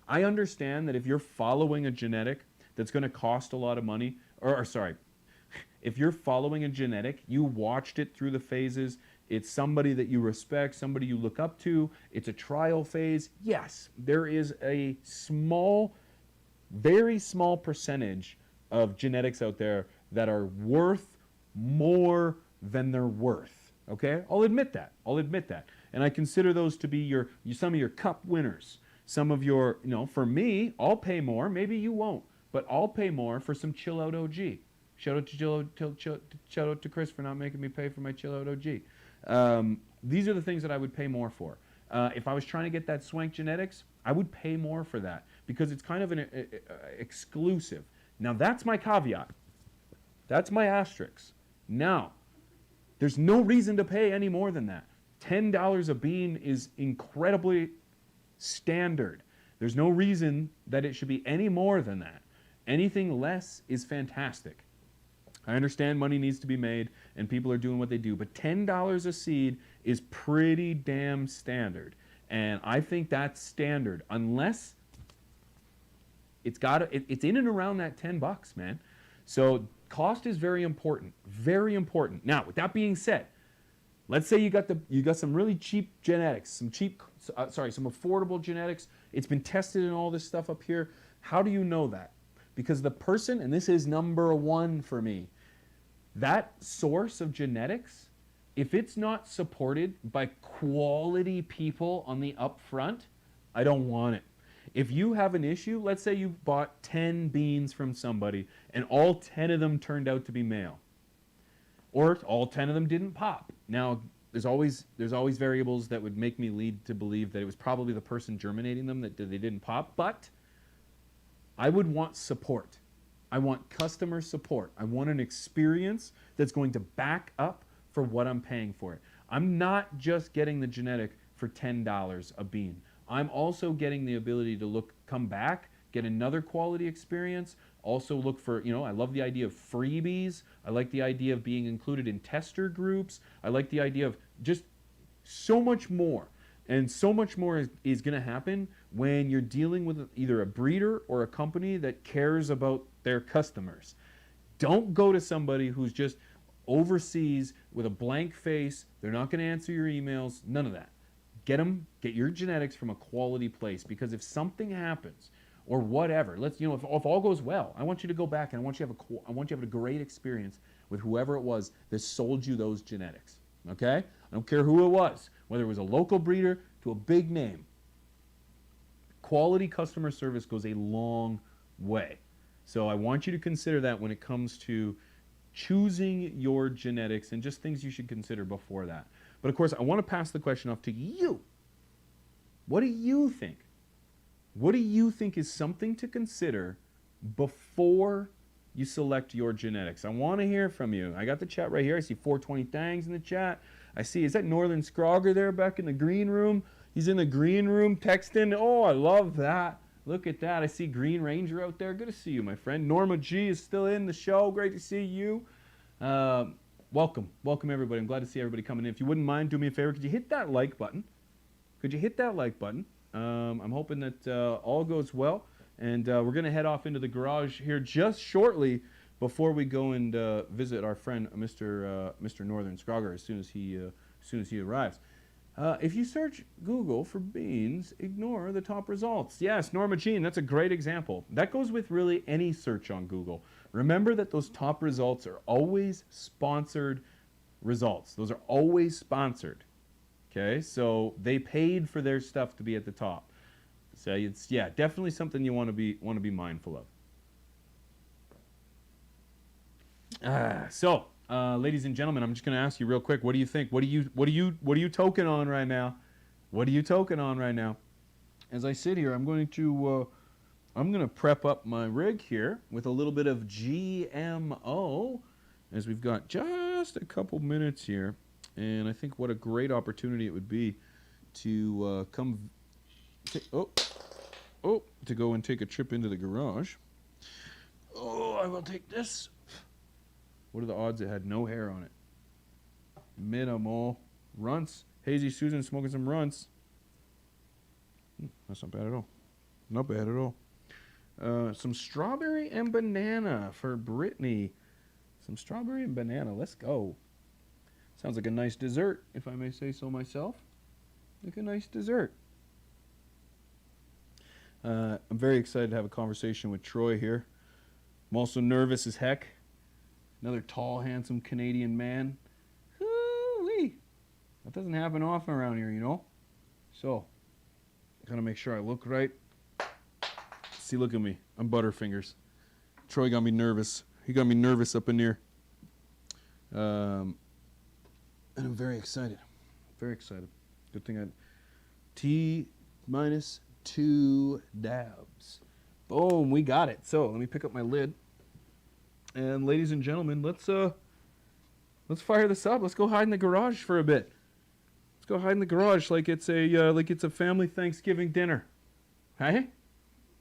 understand that if you're following a genetic that's going to cost a lot of money, or sorry, if you're following a genetic, you watched it through the phases, it's somebody that you respect, somebody you look up to, it's a trial phase. Yes, there is a small, very small percentage of genetics out there that are worth more than they're worth. Okay, I'll admit that. And I consider those to be some of your cup winners. Some of your, for me, I'll pay more. Maybe you won't, but I'll pay more for some Chill Out OG. Shout out to Chris for not making me pay for my Chill Out OG. These are the things that I would pay more for. If I was trying to get that Swank Genetics, I would pay more for that because it's kind of an exclusive. Now, that's my caveat. That's my asterisk. Now, there's no reason to pay any more than that. $10 a bean is incredibly standard. There's no reason that it should be any more than that. Anything less is fantastic. I understand money needs to be made and people are doing what they do, but $10 a seed is pretty damn standard. And I think that's standard unless it's in and around that $10, man. So cost is very important, very important. Now, with that being said, let's say you got some really cheap genetics, some affordable genetics. It's been tested and all this stuff up here. How do you know that? Because the person, and this is number 1 for me, that source of genetics, if it's not supported by quality people on the upfront, I don't want it. If you have an issue, let's say you bought 10 beans from somebody and all 10 of them turned out to be male, or all 10 of them didn't pop. Now, there's always variables that would make me lead to believe that it was probably the person germinating them that they didn't pop. But I would want support. I want customer support. I want an experience that's going to back up for what I'm paying for it. I'm not just getting the genetic for $10 a bean. I'm also getting the ability to come back, get another quality experience, also look for, I love the idea of freebies. I like the idea of being included in tester groups. I like the idea of just so much more. And so much more is going to happen when you're dealing with either a breeder or a company that cares about their customers. Don't go to somebody who's just overseas with a blank face. They're not going to answer your emails. None of that. Get your genetics from a quality place, because if something happens or whatever, if all goes well, I want you to go back and I want you to have a great experience with whoever it was that sold you those genetics. Okay? I don't care who it was, whether it was a local breeder to a big name. Quality customer service goes a long way. So I want you to consider that when it comes to choosing your genetics and just things you should consider before that. But of course, I want to pass the question off to you. What do you think? What do you think is something to consider before you select your genetics? I want to hear from you. I got the chat right here. I see 420 Thangs in the chat. I see, is that Northern Scroger there back in the green room? He's in the green room texting. Oh, I love that. Look at that. I see Green Ranger out there. Good to see you, my friend. Norma G is still in the show. Great to see you. Welcome, everybody. I'm glad to see everybody coming in. If you wouldn't mind, do me a favor. Could you hit that like button? I'm hoping that all goes well. And we're going to head off into the garage here just shortly before we go and visit our friend, Mr. Northern Scroger, as soon as he arrives. If you search Google for beans, ignore the top results. Yes, Norma Jean, that's a great example. That goes with really any search on Google. Remember that those top results are always sponsored results. Those are always sponsored. Okay, so they paid for their stuff to be at the top. So it's definitely something you want to be mindful of. Ladies and gentlemen, I'm just going to ask you real quick. What do you think? What are you token on right now? What are you token on right now? As I sit here, I'm going to prep up my rig here with a little bit of GMO, as we've got just a couple minutes here, and I think what a great opportunity it would be to to go and take a trip into the garage. Oh, I will take this. What are the odds it had no hair on it? Minimal. Runts. Hazy Susan smoking some runts. That's not bad at all. Not bad at all. Some strawberry and banana for Brittany. Some strawberry and banana. Let's go. Sounds like a nice dessert, if I may say so myself. Like a nice dessert. I'm very excited to have a conversation with Troy here. I'm also nervous as heck. Another tall, handsome Canadian man. Hoo-wee. That doesn't happen often around here, you know? So, gotta make sure I look right. See, look at me. I'm Butterfingers. Troy got me nervous. He got me nervous up in here. And I'm very excited. Very excited. Good thing I had T-2 dabs. Boom, we got it. So, let me pick up my lid. And ladies and gentlemen, let's fire this up. Let's go hide in the garage for a bit. Let's go hide in the garage like it's a family Thanksgiving dinner. Hey?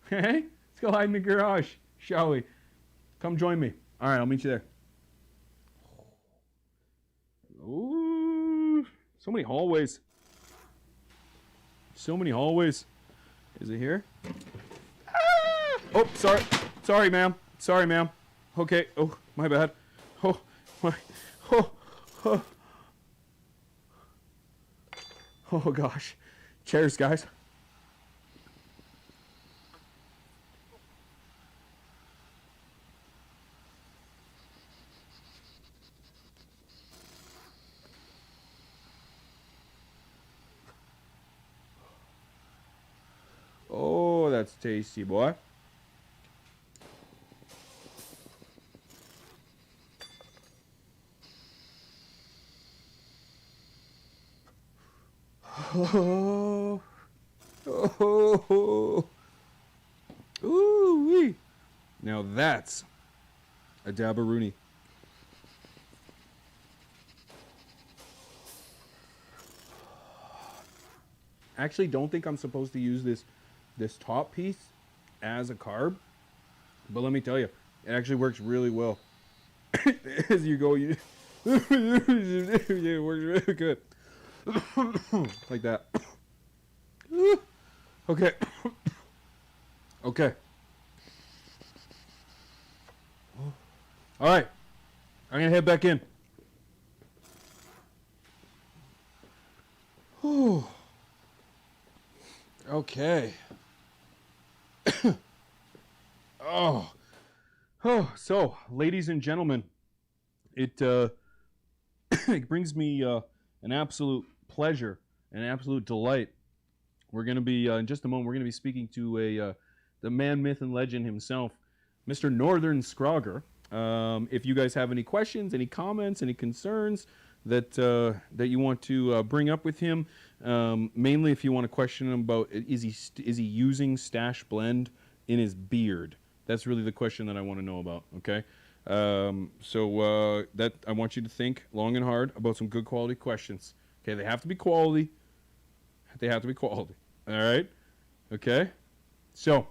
Hey? Let's go hide in the garage, shall we? Come join me. All right, I'll meet you there. Ooh, so many hallways. So many hallways. Is it here? Ah! Oh, sorry. Sorry, ma'am. Sorry, ma'am. Okay. Oh, my bad. Oh, my. Oh. Oh, gosh. Cheers, guys. Oh, that's tasty, boy. Oh. Oh. Ooh-wee. Now that's a dabba-rooney. Actually, don't think I'm supposed to use this top piece as a carb, but let me tell you, it actually works really well. As you go, it works really good. Like that. Okay. Okay. All right. I'm going to head back in. Whew. Okay. Oh. Oh, so, ladies and gentlemen, it it brings me an absolute pleasure, an absolute delight. We're going to be, in just a moment, we're going to be speaking to the man, myth, and legend himself, Mr. Northern Scroger. If you guys have any questions, any comments, any concerns that that you want to bring up with him, mainly if you want to question him about is he using Stash Blend in his beard? That's really the question that I want to know about. Okay, so that I want you to think long and hard about some good quality questions. Okay, they have to be quality. They have to be quality. All right. Okay. So,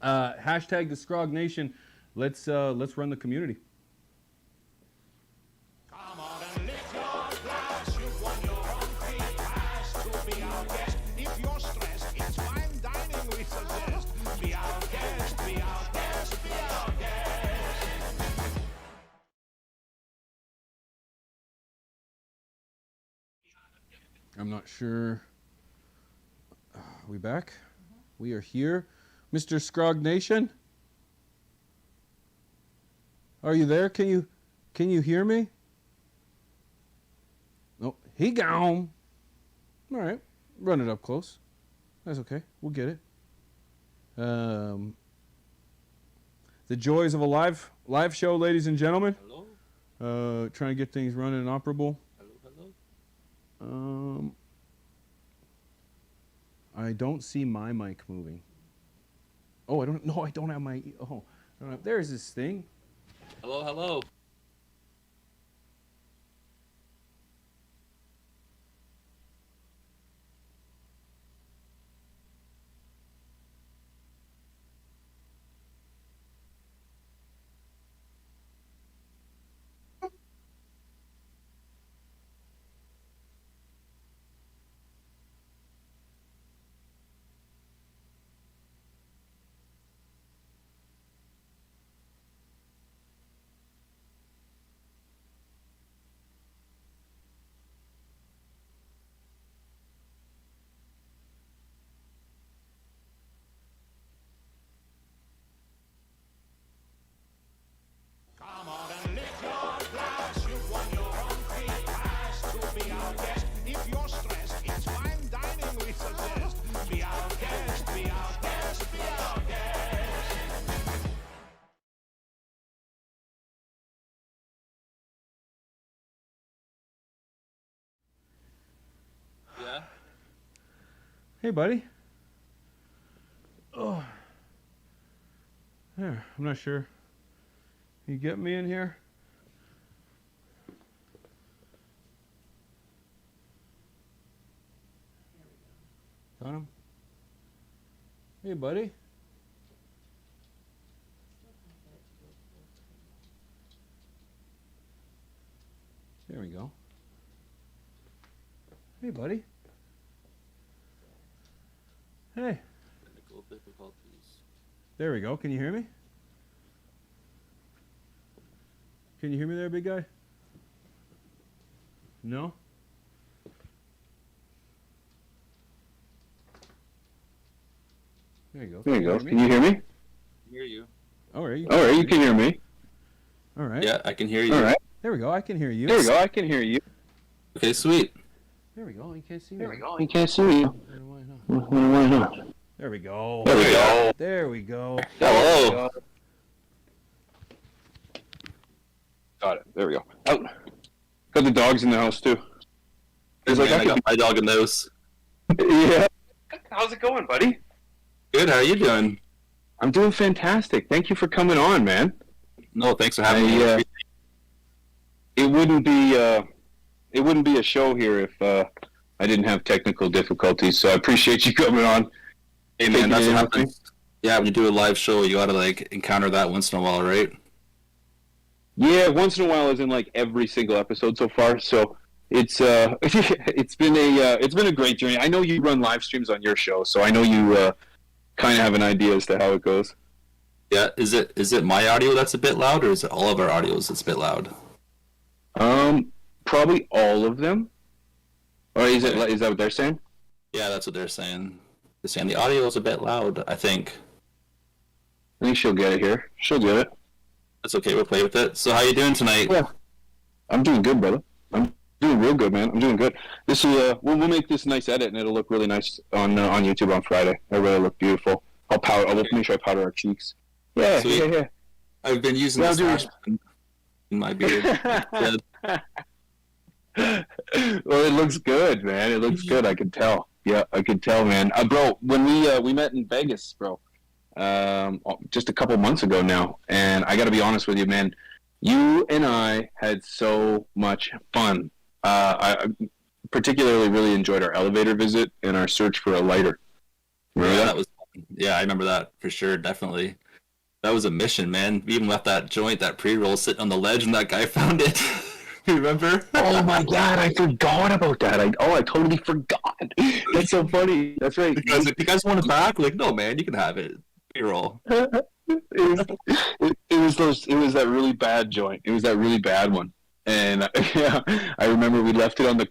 hashtag the Scrog Nation. Let's run the community. Come on and lift your glass. You've won your own free pass to be our guest. If you're stressed, it's fine dining we suggest. Be our guest, be our guest, be our guest. I'm not sure. Are we back? We are here. Mr. Scrog Nation? Are you there? Can you hear me? No, he gone. All right, run it up close. That's okay. We'll get it. The joys of a live show, ladies and gentlemen. Hello? Trying to get things running and operable. Hello? I don't see my mic moving. Oh, I don't. No, I don't have my. Oh, I don't have, there's this thing. Hello? Come on and lift your glass. You've won your own free pass to be our guest. If you're stressed, it's fine dining we suggest. Be our guest, be our guest, be our guest. Yeah? Hey, buddy. Oh. There. I'm not sure. You get me in here? Got him? Hey, buddy. There we go. Hey, buddy. Hey. Technical difficulties. There we go. Can you hear me? Can you hear me there, big guy? No? There you go. There you go. Can you hear me? Hear you. All right. All right, you can hear me. All right. Yeah, I can hear you. All right. There we go. I can hear you. There we go. I can hear you. Okay, sweet. There we go. You can't see me. There we go. You can't see me. Why not? Why not? There we go. There we go. There we go. Hello. Got it. There we go. Out. Got the dogs in the house too. There's Man, like I got my dog a nose. Yeah. How's it going, buddy? Good. How are you doing? I'm doing fantastic. Thank you for coming on, man. No, thanks for having me. It wouldn't be a show here if I didn't have technical difficulties. So I appreciate you coming on. Hey, Taking man, that's it what in with me. happens. Yeah, when you do a live show, you gotta like encounter that once in a while, right? Yeah, once in a while, as in like every single episode so far. So it's it's been a great journey. I know you run live streams on your show, so I know you kind of have an idea as to how it goes. Yeah. Is it my audio that's a bit loud, or is it all of our audios that's a bit loud? Probably all of them. Or is that what they're saying? Yeah, that's what they're saying. They're saying the audio is a bit loud. I think I think she'll get it here. She'll get it. that's okay. We'll play with it. So, how you doing tonight? Yeah. I'm doing good, brother. I'm doing real good, man. I'm doing good. This is we'll make this a nice edit, and it'll look really nice on YouTube on Friday. It'll really look beautiful. I'll make sure I powder our cheeks. Yeah, Sweet. yeah. I've been using Yeah, this dude. hash in my beard. Good. Well, it looks good, man. It looks good. I can tell. Yeah, I can tell, man. Bro, when we met in Vegas, bro, just a couple months ago now, and I got to be honest with you, man. You and I had so much fun. I particularly really enjoyed our elevator visit and our search for a lighter. Remember Yeah, that? I remember that for sure, definitely. That was a mission, man. We even left that joint, that pre-roll sitting on the ledge, and that guy found it. You remember? Oh my god, I forgot about that. I totally forgot. That's so funny. That's right. Because if you guys want it back, like, no, man, you can have it. Pre-roll. It was that really bad joint. It was that really bad one. And yeah, I remember we left it on the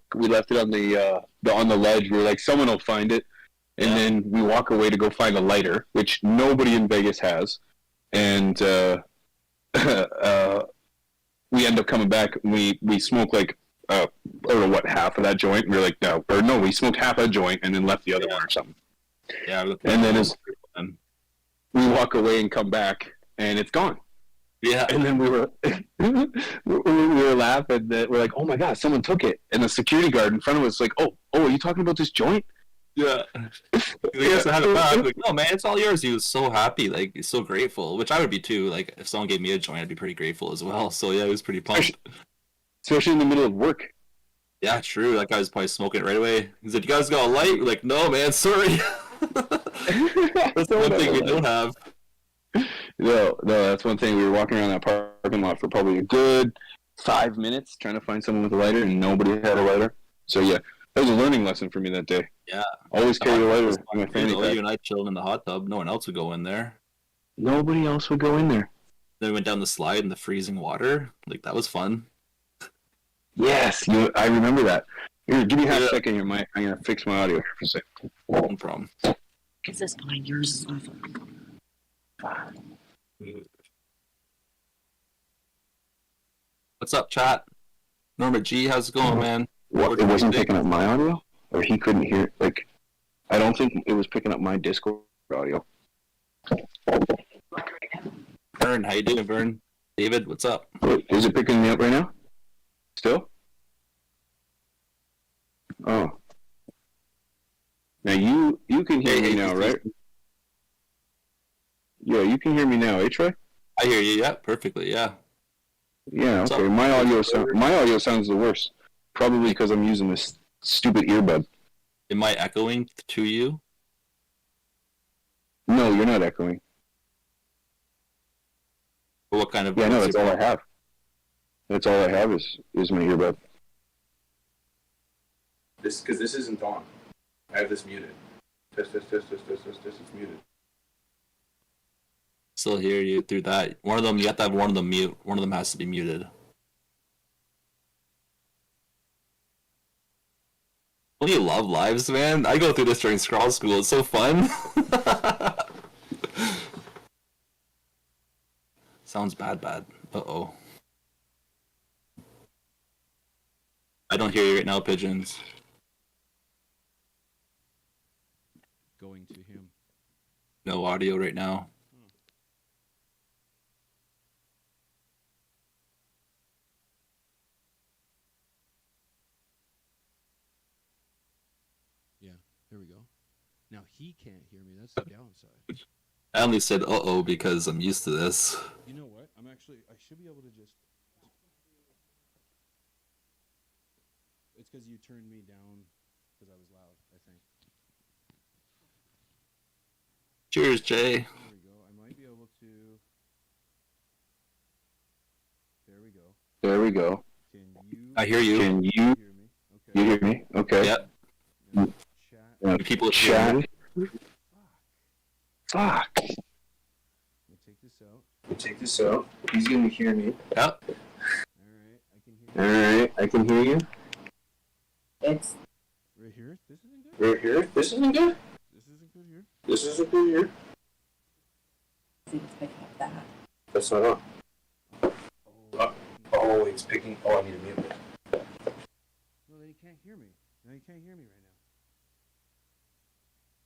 ledge. We were like, someone will find it, and Yeah. then we walk away to go find a lighter, which nobody in Vegas has, and we end up coming back. And we smoke like I don't know what, half of that joint. We were like, no, we smoked half a joint and then left the other one or something. Yeah. And then we walk away and come back, and it's gone. Yeah. And then we were laughing that we're like, oh my god, someone took it. And the security guard in front of us was like, oh, are you talking about this joint? Yeah. He has to have it back. Like, no, man, it's all yours. He was so happy, like, he's so grateful, which I would be too. Like, if someone gave me a joint, I'd be pretty grateful as well. So yeah, he was pretty pumped. Especially in the middle of work. Yeah, true. That guy was probably smoking it right away. He said, "You guys got a light?" We're like, "No, man, sorry." That's the one thing we don't have. No, that's one thing. We were walking around that parking lot for probably a good 5 minutes trying to find someone with a lighter, and nobody had a lighter. So yeah, that was a learning lesson for me that day. Yeah. Always carry a lighter in my You fanny know, pack. you and I chilled in the hot tub. No one else would go in there. Nobody else would go in there. Then we went down the slide in the freezing water. Like, that was fun. Yes, I remember that. Here, give me half a Yeah. second here, Mike. I'm gonna fix my audio here for a second. No problem. Is this mine? Yours is awful. What's up, chat? Norma G, how's it going, man? What? It wasn't picking up my audio, or he couldn't hear. Like, I don't think it was picking up my Discord audio. Vern, how you doing, Vern? David, what's up? Wait, is it picking me up right now? Still? Oh. Now you can hear me now, right? Yeah, you can hear me now, Troy? I hear you. Yeah, perfectly. Yeah. Yeah, What's okay. up? My audio sounds the worst. Probably because I'm using this stupid earbud. Am I echoing to you? No, you're not echoing. Or what kind of? Yeah, no, that's all I have. That's all I have is my earbud. Because this isn't on. I have this muted. Test, it's muted. Still hear you through that. One of them, you have to have one of them mute. One of them has to be muted. Don't you love lives, man? I go through this during scroll school. It's so fun. Sounds bad. Uh-oh. I don't hear you right now, pigeons. Going to him. No audio right now. There he can't hear me. That's the downside. I only said uh-oh because I'm used to this. You know what? I should be able to just... It's because you turned me down because I was loud, I think. Cheers, Jay. There we go. I might be able to... There we go. There we go. Can you... I hear you. Can you hear me? Okay. you hear me? Okay. Yep. Now chat. Do people Chat. Fuck. Fuck. Let me take this out. Take this out. He's gonna hear me. Yep. Alright, I can hear you. All right, I can hear you. It's Right here? This isn't good? Right here. This isn't good. This isn't good here? This isn't good here. picking up that. That's not on. Oh, Oh, it's picking. Oh, I need to mute it. no, then you can't hear me. Now you can't hear me right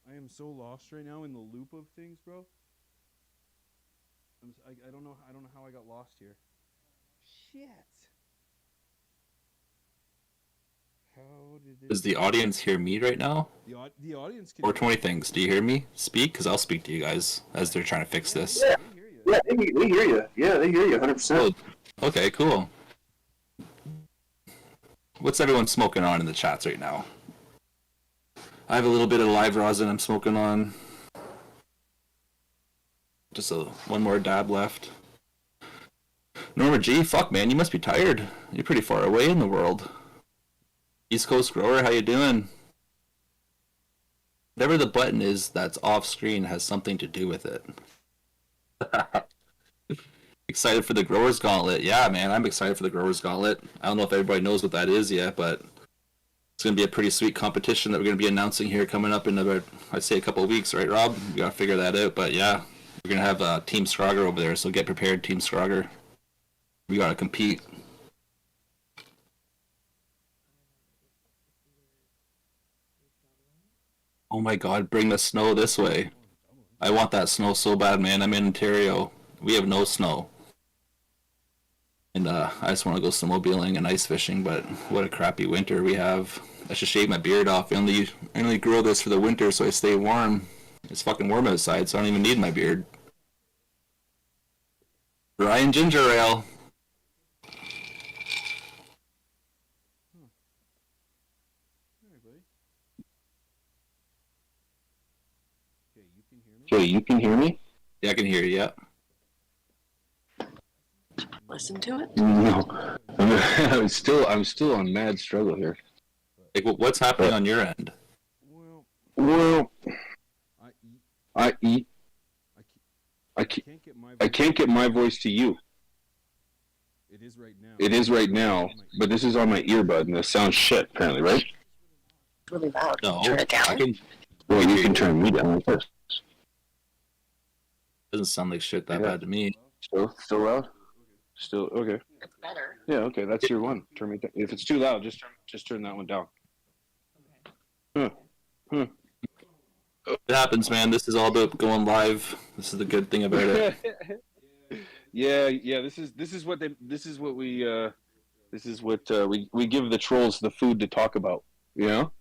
now. I am so lost right now in the loop of things, bro. I don't know how I got lost here. Shit. How did this... Does the audience hear me right now? The audience can... 420 things. Do you hear me? Speak, because I'll speak to you guys as they're trying to fix this. Yeah. They hear you. Yeah, they hear you. Yeah, they hear you 100%. Oh, okay, cool. What's everyone smoking on in the chats right now? I have a little bit of live rosin I'm smoking on. Just one more dab left. Norma G, fuck man, you must be tired. You're pretty far away in the world. East Coast Grower, how you doing? Whatever the button is that's off screen has something to do with it. Excited for the Growers Gauntlet. Yeah, man, I'm excited for the Growers Gauntlet. I don't know if everybody knows what that is yet, but it's going to be a pretty sweet competition that we're going to be announcing here coming up in about, I'd say, a couple of weeks, right, Rob? We got to figure that out, but yeah, we're going to have Team Scroger over there, so get prepared, Team Scroger. We got to compete. Oh my god, bring the snow this way. I want that snow so bad, man. I'm in Ontario. We have no snow. And I just want to go snowmobiling and ice fishing, but what a crappy winter we have. I should shave my beard off. I only grow this for the winter so I stay warm. It's fucking warm outside, so I don't even need my beard. Ryan Ginger Ale. Alright, buddy. Okay, you can hear me? Okay, you can hear me? Yeah, I can hear you, yeah. Listen to it. No. I'm still on mad struggle here. Like, what's happening on your end? Well, I eat. I Can't get my... I can't get my voice to you. It is right now. It is right now, but this is on my earbud, and this sounds shit, apparently, right? Really loud. No, Turn it down. I can... Well, you can turn me down like this. Doesn't sound like shit that Yeah. bad to me. Still loud? Still okay. It's better. Yeah, okay, that's your one. Turn me down. If it's too loud, just turn that one down. It happens, man. This is all about going live. This is the good thing about it. yeah. This is what we give the trolls the food to talk about. You know,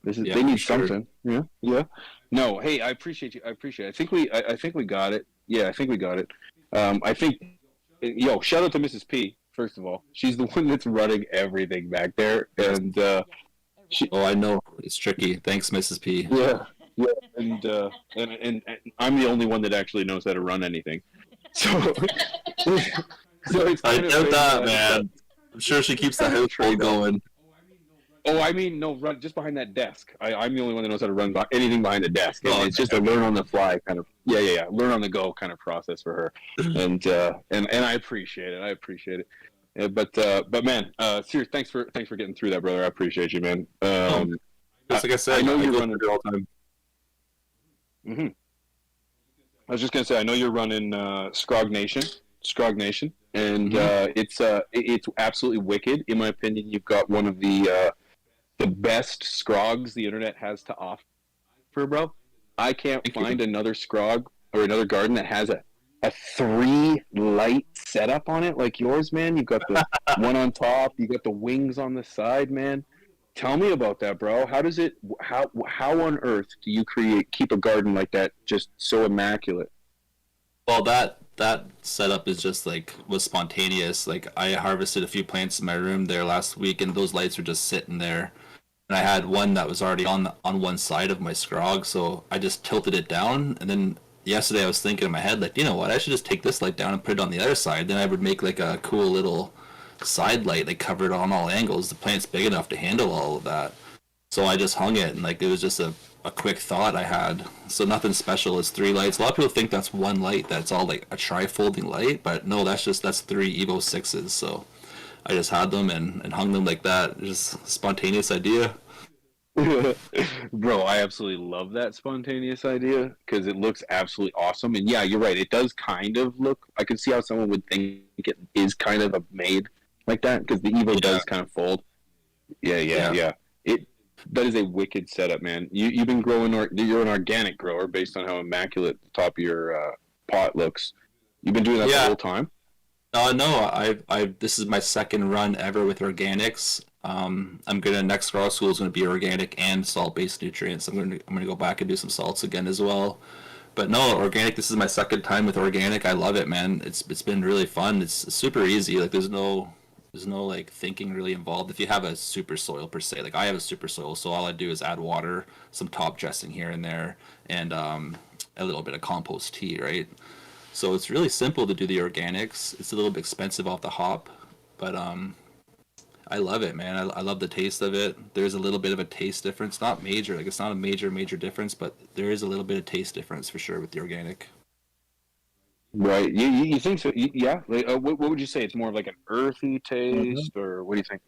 Yeah, they need for sure. something. Yeah. No, hey, I appreciate you. I think we got it. Yeah, I think we got it. I think. Yo, shout out to Mrs. P. First of all, she's the one that's running everything back there, and Oh, I know. It's tricky. Thanks, Mrs. P. yeah, and I'm the only one that actually knows how to run anything. So, it's I kind of doubt been, that, man. I'm sure she keeps the household going. Oh, I mean, no, run just behind that desk. I'm the only one that knows how to run anything behind the desk. And Oh, it's just a learn on the fly kind of, learn on the go kind of process for her. And I appreciate it. Yeah, but man, seriously, thanks for getting through that, brother. I appreciate you, man. Just like I said, I know you're go running through it all the time. Mm-hmm. I was just gonna say, I know you're running Scrog Nation, and it's absolutely wicked. In my opinion, you've got one of the best Scrogs the internet has to offer, bro. I can't Thank you. find another Scrog or another garden that has a 3-light setup on it like yours, man. You've got the one on top, you got the wings on the side, man. Tell me about that, bro. How does it? How on earth do you keep a garden like that just so immaculate? Well, that setup is just like was spontaneous. Like I harvested a few plants in my room there last week, and those lights were just sitting there. And I had one that was already on one side of my scrog, so I just tilted it down. And then yesterday I was thinking in my head, like, you know what? I should just take this light down and put it on the other side. Then I would make like a cool little side light, like covered on all angles. The plant's big enough to handle all of that. So I just hung it, and like it was just a quick thought I had. So nothing special. It's 3 lights. A lot of people think that's one light. That's all like a tri-folding light, but no, that's 3 Evo 6s. So I just had them and hung them like that. Just a spontaneous idea. Bro, I absolutely love that spontaneous idea because it looks absolutely awesome. And yeah, you're right. It does kind of look. I could see how someone would think it is kind of made like that because the Evo does kind of fold. Yeah. That is a wicked setup, man. You've been growing. You're an organic grower based on how immaculate the top of your pot looks. You've been doing that the whole time. No, I this is my second run ever with organics. I'm gonna next grow school is gonna be organic and salt-based nutrients. I'm gonna go back and do some salts again as well. But no, organic. This is my second time with organic. I love it, man. It's been really fun. It's super easy. Like there's no like thinking really involved. If you have a super soil per se, like I have a super soil, so all I do is add water, some top dressing here and there, and a little bit of compost tea, right? So it's really simple to do the organics. It's a little bit expensive off the hop, but I love it, man. I love the taste of it. There's a little bit of a taste difference, not major, like it's not a major difference, but there is a little bit of taste difference for sure with the organic. Right. You think so? Yeah. Like, what would you say? It's more of like an earthy taste, or what do you think?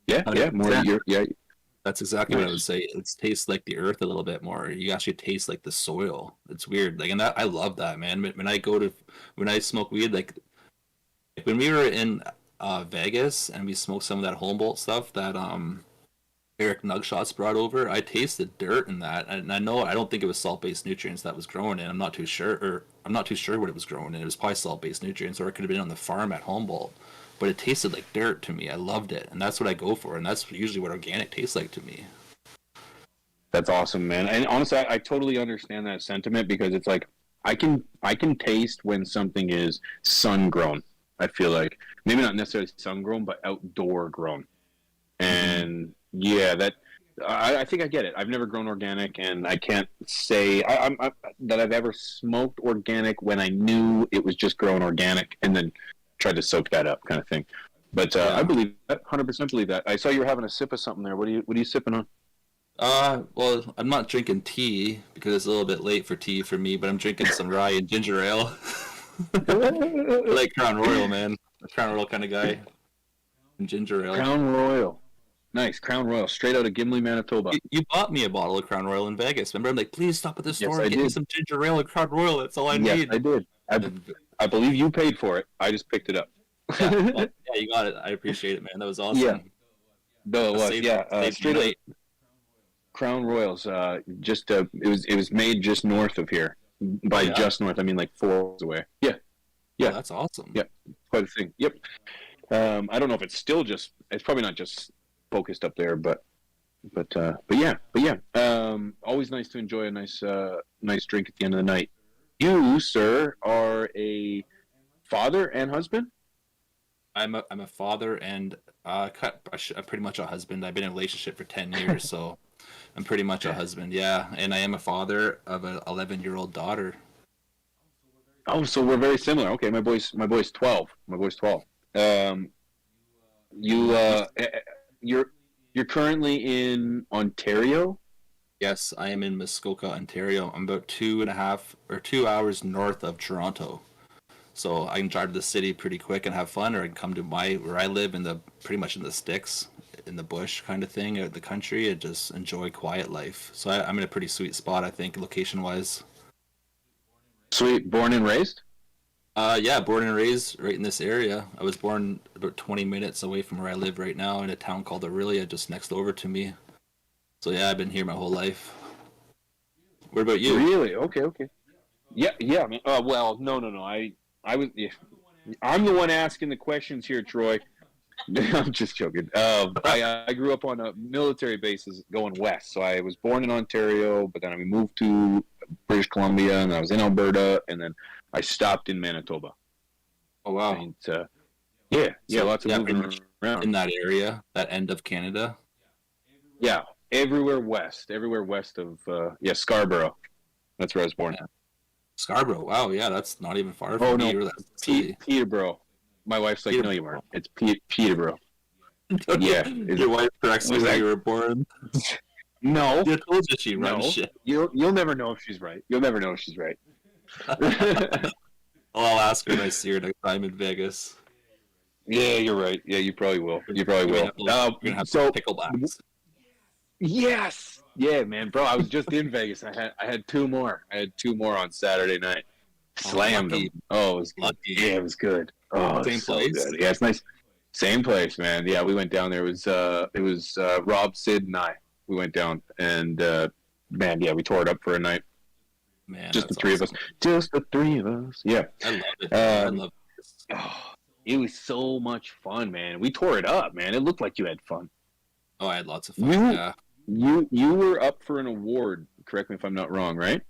Yeah. More. Yeah. That's exactly what I would say. It tastes like the earth a little bit more. You actually taste like the soil. It's weird. Like, and that I love that, man. When I smoke weed, like when we were in Vegas and we smoked some of that Humboldt stuff that Eric Nugshots brought over, I tasted dirt in that, and I don't think it was salt-based nutrients that was growing in. I'm not too sure what it was growing in. It was probably salt-based nutrients, or it could have been on the farm at Humboldt. But it tasted like dirt to me. I loved it, and that's what I go for, and that's usually what organic tastes like to me. That's awesome, man. And honestly, I totally understand that sentiment because it's like I can taste when something is sun grown. I feel like maybe not necessarily sun grown, but outdoor grown. And yeah, that I think I get it. I've never grown organic, and I can't say that I've ever smoked organic when I knew it was just grown organic, and then tried to soak that up, kind of thing. But I believe that, 100% believe that. I saw you were having a sip of something there. What are you sipping on? Well, I'm not drinking tea because it's a little bit late for tea for me, but I'm drinking some rye and ginger ale. I like Crown Royal, man. A Crown Royal kind of guy. And ginger ale. Crown Royal. Nice, Crown Royal, straight out of Gimli, Manitoba. You bought me a bottle of Crown Royal in Vegas. Remember, I'm like, please stop at the store and get me some ginger ale and Crown Royal. That's all I need. Yes, I did. I believe you paid for it. I just picked it up. Yeah, well, yeah, you got it. I appreciate it, man. That was awesome. Yeah. No, it was. Straight up. Crown Royals. It was made just north of here. By just north, I mean like 4 hours away. Yeah. Oh, that's awesome. Yeah, quite a thing. Yep. I don't know if it's still just. It's probably not just focused up there, but yeah. Always nice to enjoy a nice drink at the end of the night. You, sir, are a father and husband? I'm a father and I'm pretty much a husband. I've been in a relationship for 10 years, so I'm pretty much a husband, yeah. And I am a father of an 11-year-old daughter. Oh, so we're very similar. Okay, my boy's 12. You're currently in Ontario? Yes, I am in Muskoka, Ontario. I'm about 2 hours north of Toronto. So I can drive to the city pretty quick and have fun, or I can come to where I live pretty much in the sticks, in the bush kind of thing, out the country, and just enjoy quiet life. So I'm in a pretty sweet spot, I think, location-wise. Sweet. Born and raised? Yeah, born and raised right in this area. I was born about 20 minutes away from where I live right now in a town called Aurelia, just next over to me. So yeah, I've been here my whole life. What about you? Really? Okay. Yeah, man. Well, no. I'm the one asking the questions here, Troy. I'm just joking. I grew up on a military bases going west. So I was born in Ontario, but then I moved to British Columbia, and I was in Alberta, and then I stopped in Manitoba. Oh wow. And, yeah, lots of pretty moving much around. in that area, that end of Canada. Yeah, everywhere west of Scarborough. That's where I was born. Yeah. Scarborough. Wow, yeah, that's not even far Oh from no, me. That's the city. Peterborough. My wife's like, no, you weren't. It's Peterborough. Yeah, Your wife corrects me was when that- you were born. No, You told you she runs no. shit. You'll never know if she's right. You'll never know if she's right. Well, I'll ask her when I see her next time in Vegas. Yeah, you're right. Yeah, you probably will. You probably will. We're gonna have So picklebacks. yes, yeah, man, bro. I was just in Vegas. I had two more. I had two more on Saturday night. Slammed lucky. them. Oh, it was good. Lucky. Yeah, it was good. Oh, it Same was so place? good. Yeah, it's nice. Same place, man. Yeah, we went down there. It was Rob, Sid, and I. We went down, and man, yeah, we tore it up for a night. Man, Just the that's three of us. awesome. Just the three of us. Yeah. I love it. I Um, love it. Oh, it was so much fun, man. We tore it up, man. It looked like you had fun. Oh, I had lots of fun. You- Yeah. You were up for an award. Correct me if I'm not wrong, right?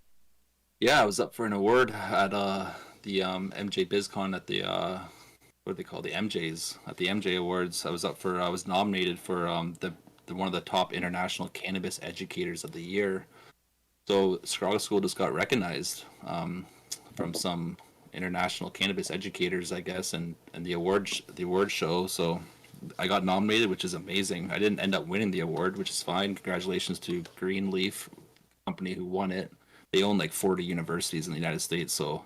Yeah, I was up for an award at the MJ BizCon at the what do they call the MJs at the MJ Awards. I was nominated for the one of the top international cannabis educators of the year. So Scroger School just got recognized from some international cannabis educators, I guess, and the award show. So I got nominated, which is amazing. I didn't end up winning the award, which is fine. Congratulations to Greenleaf company who won it. They own like 40 universities in the United States, so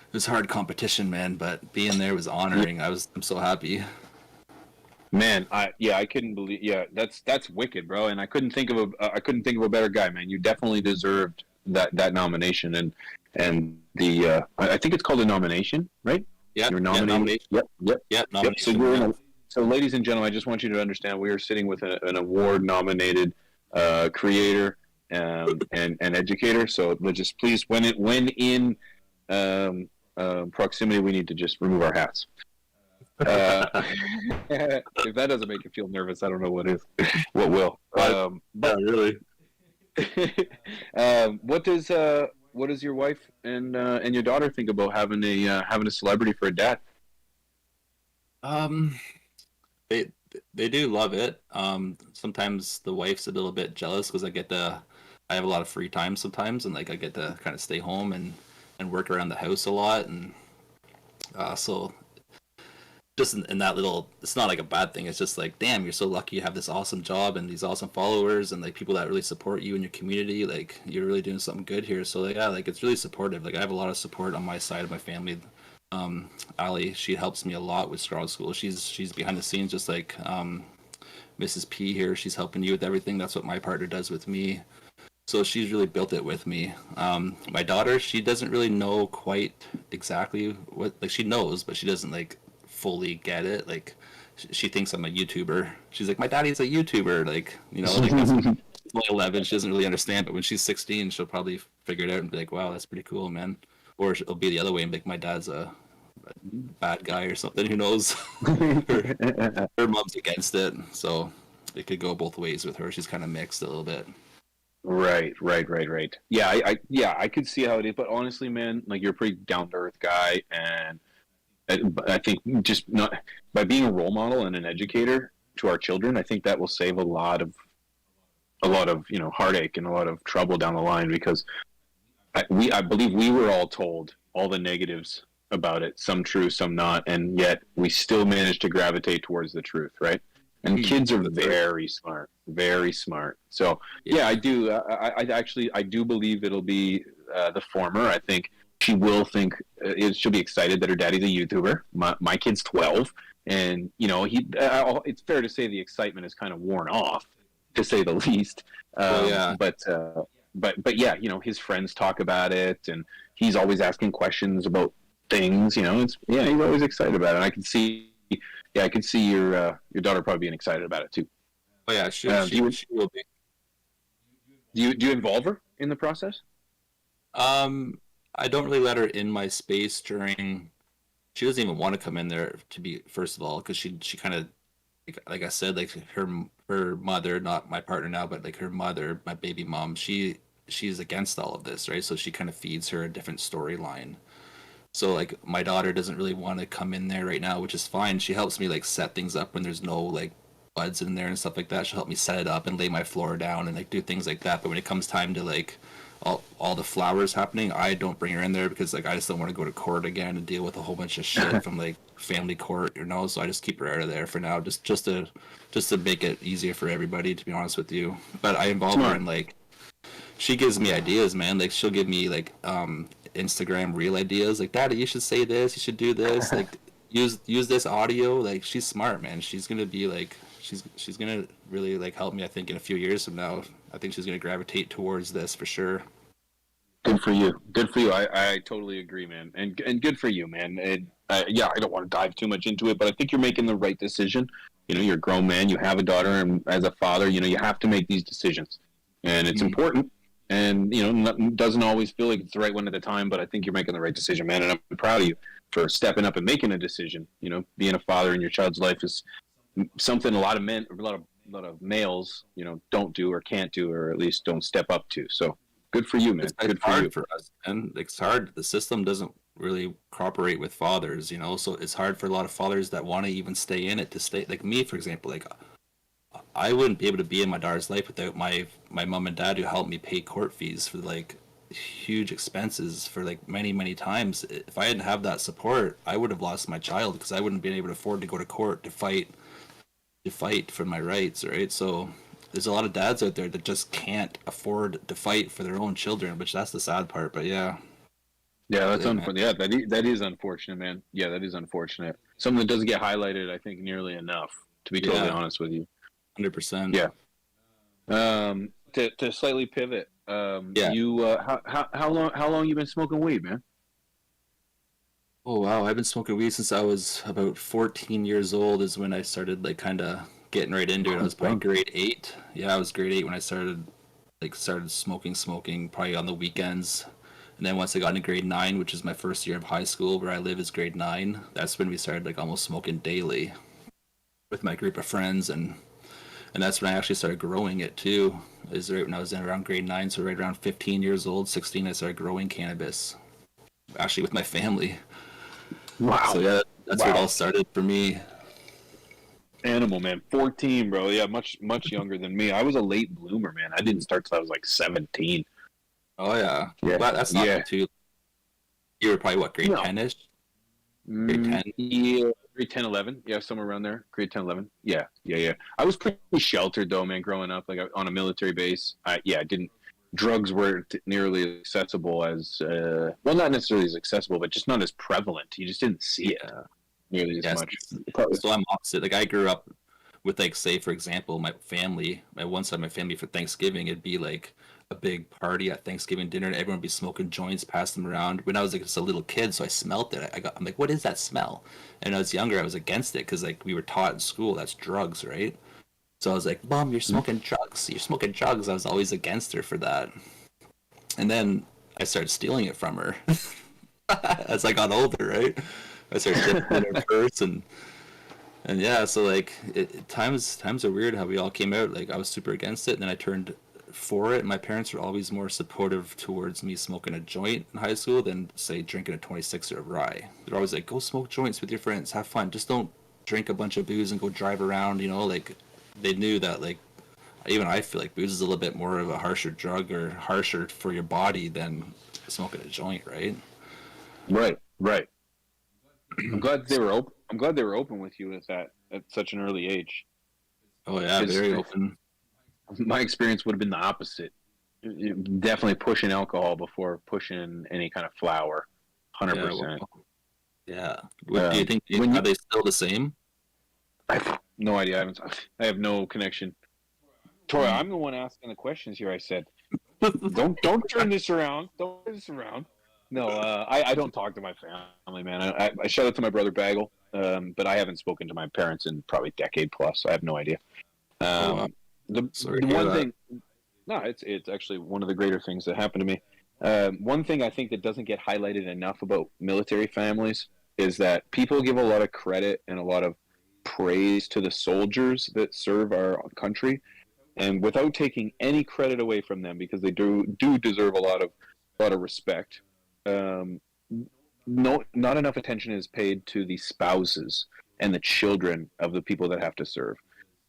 it was hard competition, man. But being there was honoring. I'm so happy. Man, I couldn't believe. Yeah, that's wicked, bro. And I couldn't think of a better guy, man. You definitely deserved that nomination, and the I think it's called a nomination, right? Yeah, You're yeah, nominated. nomination. Yep. Yeah, Yep. nomination. So so, ladies and gentlemen, I just want you to understand we are sitting with an award-nominated creator and educator. So let's just please, when in proximity, we need to just remove our hats. If that doesn't make you feel nervous, I don't know what is. What will? Yeah, really. What does your wife and your daughter think about having a celebrity for a dad? They do love it. Sometimes the wife's a little bit jealous because I have a lot of free time sometimes, and like I get to kind of stay home and work around the house a lot, and so just in that little, it's not like a bad thing. It's just like, damn, you're so lucky you have this awesome job and these awesome followers and like people that really support you and your community. Like you're really doing something good here. So like, yeah, like it's really supportive. Like I have a lot of support on my side of my family. Ali, she helps me a lot with Scroll School. She's behind the scenes, just like Mrs. P here. She's helping you with everything. That's what my partner does with me. So she's really built it with me. My daughter, she doesn't really know quite exactly what, like she knows, but she doesn't like fully get it. Like she thinks I'm a YouTuber. She's like, my daddy's a YouTuber. Like, you know, like that's, she's only 11. She doesn't really understand, but when she's 16, she'll probably figure it out and be like, wow, that's pretty cool, man. Or it'll be the other way and be like, my dad's a bad guy or something. Who knows? her mom's against it, so it could go both ways with her. She's kind of mixed a little bit. Right. Yeah, I could see how it is, but honestly, man, like you're a pretty down to earth guy, and I think just not by being a role model and an educator to our children, I think that will save a lot of heartache and a lot of trouble down the line, because I believe we were all told all the negatives about it, some true, some not, and yet we still managed to gravitate towards the truth, right? And kids are very smart, very smart. So yeah, I do. I do believe it'll be the former. I think she will think she'll be excited that her daddy's a YouTuber. My kid's 12, and you know it's fair to say the excitement is kind of worn off, to say the least. But yeah, you know, his friends talk about it, and he's always asking questions about things. You know, he's always excited about it. And I can see. Yeah, I could see your daughter probably being excited about it too. Oh yeah, she will be. Do you involve her in the process? I don't really let her in my space during she doesn't even want to come in there to be, first of all, because she kind of, like I said, like her mother, not my partner now, but like her mother, my baby mom, she's against all of this, right? So she kind of feeds her a different storyline. So like my daughter doesn't really want to come in there right now, which is fine. She helps me like set things up when there's no like buds in there and stuff like that. She'll help me set it up and lay my floor down and like do things like that. But when it comes time to like all the flowers happening, I don't bring her in there because like I just don't want to go to court again and deal with a whole bunch of shit from like family court, you know. So I just keep her out of there for now, just to make it easier for everybody, to be honest with you. But I involve her in like, she gives me ideas, man. Like she'll give me like Instagram reel ideas, like, Daddy, you should say this, you should do this, like use this audio. Like she's smart, man. She's gonna be like, she's gonna really like help me, I think, in a few years from now. I think she's gonna gravitate towards this for sure. Good for you. Good for you. I totally agree, man. And good for you, man. And yeah, I don't want to dive too much into it, but I think you're making the right decision. You know, you're a grown man, you have a daughter, and as a father, you know, you have to make these decisions, and it's important. And you know, doesn't always feel like it's the right one at the time, but I think you're making the right decision, man. And I'm proud of you for stepping up and making a decision. You know, being a father in your child's life is something a lot of men, a lot of males, you know, don't do or can't do, or at least don't step up to. So good for you, man. Good for you. For us, and it's hard. The system doesn't really cooperate with fathers, you know. So it's hard for a lot of fathers that want to even stay in it to stay. Like me, for example, like I wouldn't be able to be in my daughter's life without my mom and dad, who helped me pay court fees for like huge expenses for like many times. If I didn't have that support, I would have lost my child because I wouldn't been able to afford to go to court to fight for my rights, right? So there's a lot of dads out there that just can't afford to fight for their own children, which that's the sad part. But yeah, that's unfortunate. Yeah, that is unfortunate, man. Yeah, that is unfortunate. Something that doesn't get highlighted, I think, nearly enough. To be totally honest with you. 100%. Yeah. To slightly pivot. You how long you been smoking weed, man? Oh wow, I've been smoking weed since I was about 14 years old. Is when I started like kind of getting right into it. I was probably grade 8. Yeah, I was grade 8 when I started smoking probably on the weekends. And then once I got into grade 9, which is my first year of high school, where I live is grade 9, that's when we started like almost smoking daily with my group of friends. And that's when I actually started growing it too. It was right when I was in around grade 9, so right around 15 years old, 16, I started growing cannabis. Actually with my family. Wow. So yeah, that's where it all started for me. Animal, man. 14, bro. Yeah, much younger than me. I was a late bloomer, man. I didn't start till I was like 17. Oh yeah. Yeah. Well, that's not too. You were probably what, grade 10ish? Grade 10? Yeah, grade 10, 11. Yeah, somewhere around there. Grade 10, 11. Yeah. I was pretty sheltered, though, man, growing up. Like, on a military base. I didn't... Drugs weren't nearly as accessible as... well, not necessarily as accessible, but just not as prevalent. You just didn't see it nearly as much. So I'm opposite. Like, I grew up with, like, say, for example, my family, my one side of my family for Thanksgiving, it'd be, like, a big party at Thanksgiving dinner, and everyone would be smoking joints, pass them around. When I was like just a little kid, so I smelled it. I'm like, what is that smell? And when I was younger, I was against it because like we were taught in school that's drugs, right? So I was like, Mom, you're smoking drugs. You're smoking drugs. I was always against her for that. And then I started stealing it from her as I got older, right? I started dipping in her purse and yeah. So like times are weird how we all came out. Like I was super against it, and then I turned for it. My parents were always more supportive towards me smoking a joint in high school than say drinking a 26 or a rye. They're always like, go smoke joints with your friends, have fun, just don't drink a bunch of booze and go drive around, you know. Like they knew that like even I feel like booze is a little bit more of a harsher drug or harsher for your body than smoking a joint, right? Right. I'm glad they were open with you with that at such an early age. Oh yeah, very open. My experience would have been the opposite. Definitely pushing alcohol before pushing any kind of flower. 100%. Yeah. Do you think are they still the same? I have no idea. I have no connection. Troy, I'm the one asking the questions here. I said, don't turn this around. Don't turn this around. No, I don't talk to my family, man. I shout out to my brother Bagel, but I haven't spoken to my parents in probably a decade plus. So I have no idea. The one thing, no, it's actually one of the greater things that happened to me. One thing I think that doesn't get highlighted enough about military families is that people give a lot of credit and a lot of praise to the soldiers that serve our country, and without taking any credit away from them, because they do deserve a lot of respect. Um, no, not enough attention is paid to the spouses and the children of the people that have to serve,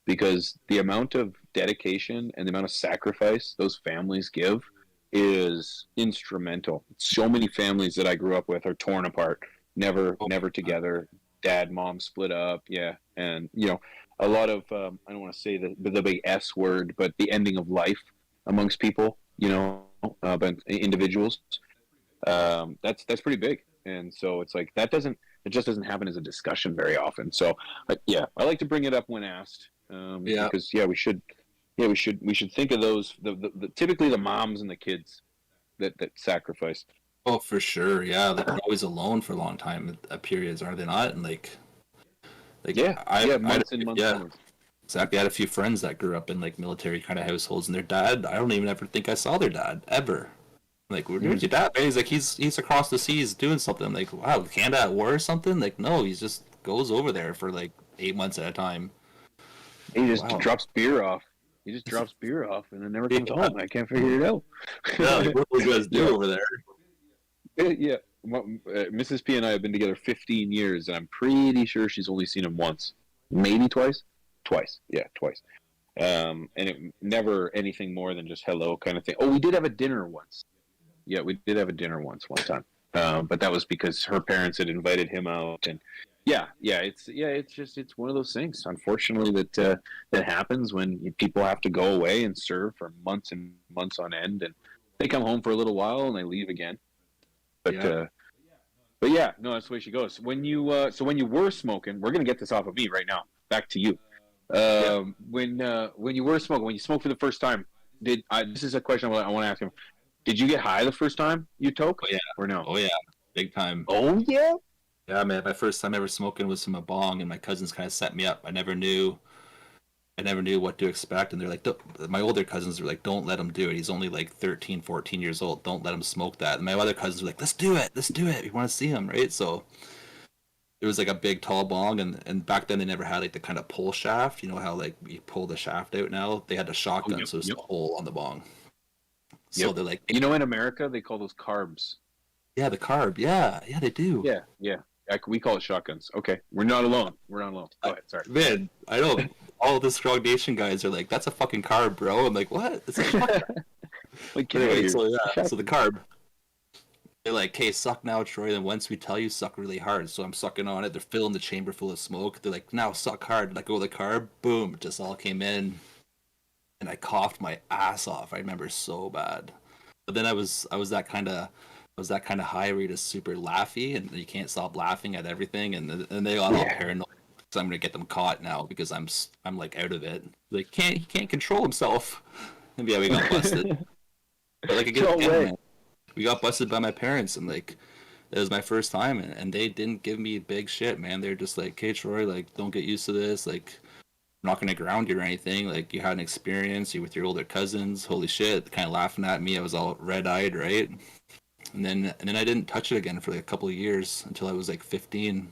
because the amount of dedication and the amount of sacrifice those families give is instrumental. So many families that I grew up with are torn apart, never together. Dad, mom split up, yeah, and a lot of I don't want to say the big S word, but the ending of life amongst people, but individuals. That's pretty big, and so it's like it just doesn't happen as a discussion very often. So, yeah, I like to bring it up when asked, because we should think of those the typically the moms and the kids that sacrifice. Oh, for sure. Yeah, they're always alone for a long time at periods, are they not? And Months and months. Yeah, exactly. I had a few friends that grew up in like military kind of households, and their dad, I don't even ever think I saw their dad ever. Like, where's your dad? He's like, he's across the seas doing something. I'm like, wow, Canada at war or something? Like, no, he just goes over there for like 8 months at a time. He just drops beer off. He just drops beer off and then never comes home. I can't figure it out. Yeah, like, what do you guys do over there? Yeah, Mrs. P and I have been together 15 years, and I'm pretty sure she's only seen him once, maybe twice. Twice. And it never anything more than just hello kind of thing. Oh, we did have a dinner once. Yeah, we did have a dinner one time, but that was because her parents had invited him out, and it's one of those things, unfortunately, that happens when people have to go away and serve for months and months on end, and they come home for a little while and they leave again. But yeah, no, that's the way she goes. When you were smoking, we're gonna get this off of me right now. Back to you. When you were smoking, when you smoked for the first time, this is a question I want to ask him. Did you get high the first time you toke? Oh, yeah. Or no? Oh, yeah. Big time. Oh, yeah? Yeah, man. My first time ever smoking was from a bong, and my cousins kind of set me up. I never knew what to expect, and they're like, my older cousins were like, don't let him do it. He's only like 13, 14 years old. Don't let him smoke that. And my other cousins were like, let's do it. We want to see him, right? So it was like a big, tall bong, and back then they never had like the kind of pull shaft. You know how like you pull the shaft out now? They had a shotgun, so there's a hole on the bong. So they're like, in America they call those carbs. Yeah, the carb. Yeah, they do. Yeah. We call it shotguns. Okay, we're not alone. Go ahead. Sorry, man. I know all the Strong Nation guys are like, "That's a fucking carb, bro." I'm like, "What?" It's a shotgun. Anyway, so the carb. They're like, "Hey, suck now, Troy." Then once we tell you, suck really hard. So I'm sucking on it. They're filling the chamber full of smoke. They're like, "Now suck hard." Let go of the carb. Boom! It just all came in. And I coughed my ass off. I remember so bad. But then I was that kind of high where you're just super laughy and you can't stop laughing at everything. And they got all paranoid because I'm gonna get them caught now because I'm like out of it. Like he can't control himself. And yeah, we got busted. But like again, we got busted by my parents, and like it was my first time, and they didn't give me big shit, man. They're just like, "Okay, Troy, like don't get used to this, like." I'm not going to ground you or anything. Like, you had an experience, you're with your older cousins. Holy shit, kind of laughing at me. I was all red-eyed, right? And then I didn't touch it again for like a couple of years until I was like 15.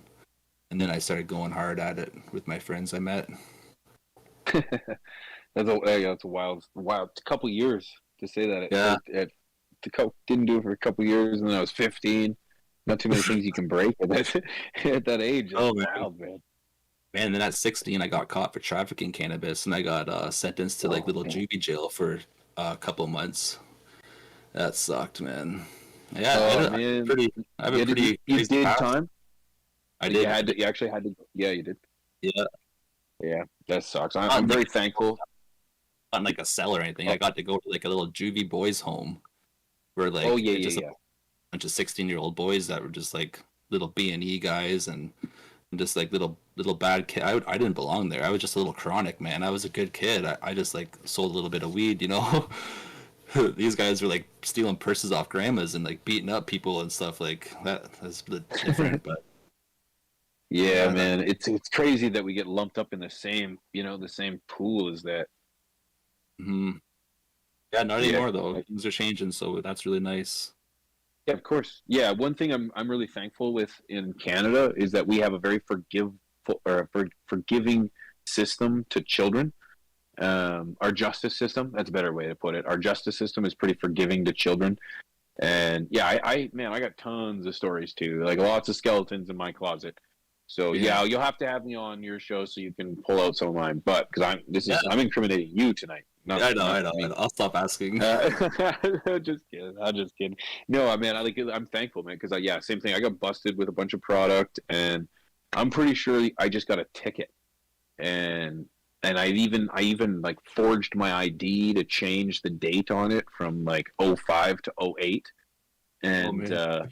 And then I started going hard at it with my friends I met. That's a wild couple of years to say that. Didn't do it for a couple of years, and then I was 15. Not too many things you can break at that age. That's wild, man. Man, then at 16, I got caught for trafficking cannabis, and I got sentenced to like little juvie jail for a couple months. That sucked, man. Yeah, man. I have a pretty you did past. Time. I did. You actually had to. Yeah, you did. Yeah, that sucks. I'm very thankful. Not like a cell or anything. I got to go to like a little juvie boys' home, where like a bunch of 16-year-old boys that were just like little B&E guys and just like little bad kid. I didn't belong there. I was just a little chronic, man. I was a good kid. I just like sold a little bit of weed, you know. These guys were like stealing purses off grandmas and like beating up people and stuff like that. That's a bit different, but yeah, man, it's crazy that we get lumped up in the same pool as that. Yeah, not anymore though. Things are changing, so that's really nice. Yeah, of course. Yeah, one thing I'm really thankful with in Canada is that we have a very forgiving system to children. Our justice system, that's a better way to put it. Our justice system is pretty forgiving to children. And yeah, man, I got tons of stories too. Like lots of skeletons in my closet. So yeah, you'll have to have me on your show so you can pull out some of mine. But because I'm incriminating you tonight. Not, I not know. me. I'll stop asking. Just kidding. I'm just kidding. No, man. I'm thankful, man, because yeah, same thing. I got busted with a bunch of product, and I'm pretty sure I just got a ticket, and I even like forged my ID to change the date on it from like '05 to '08, and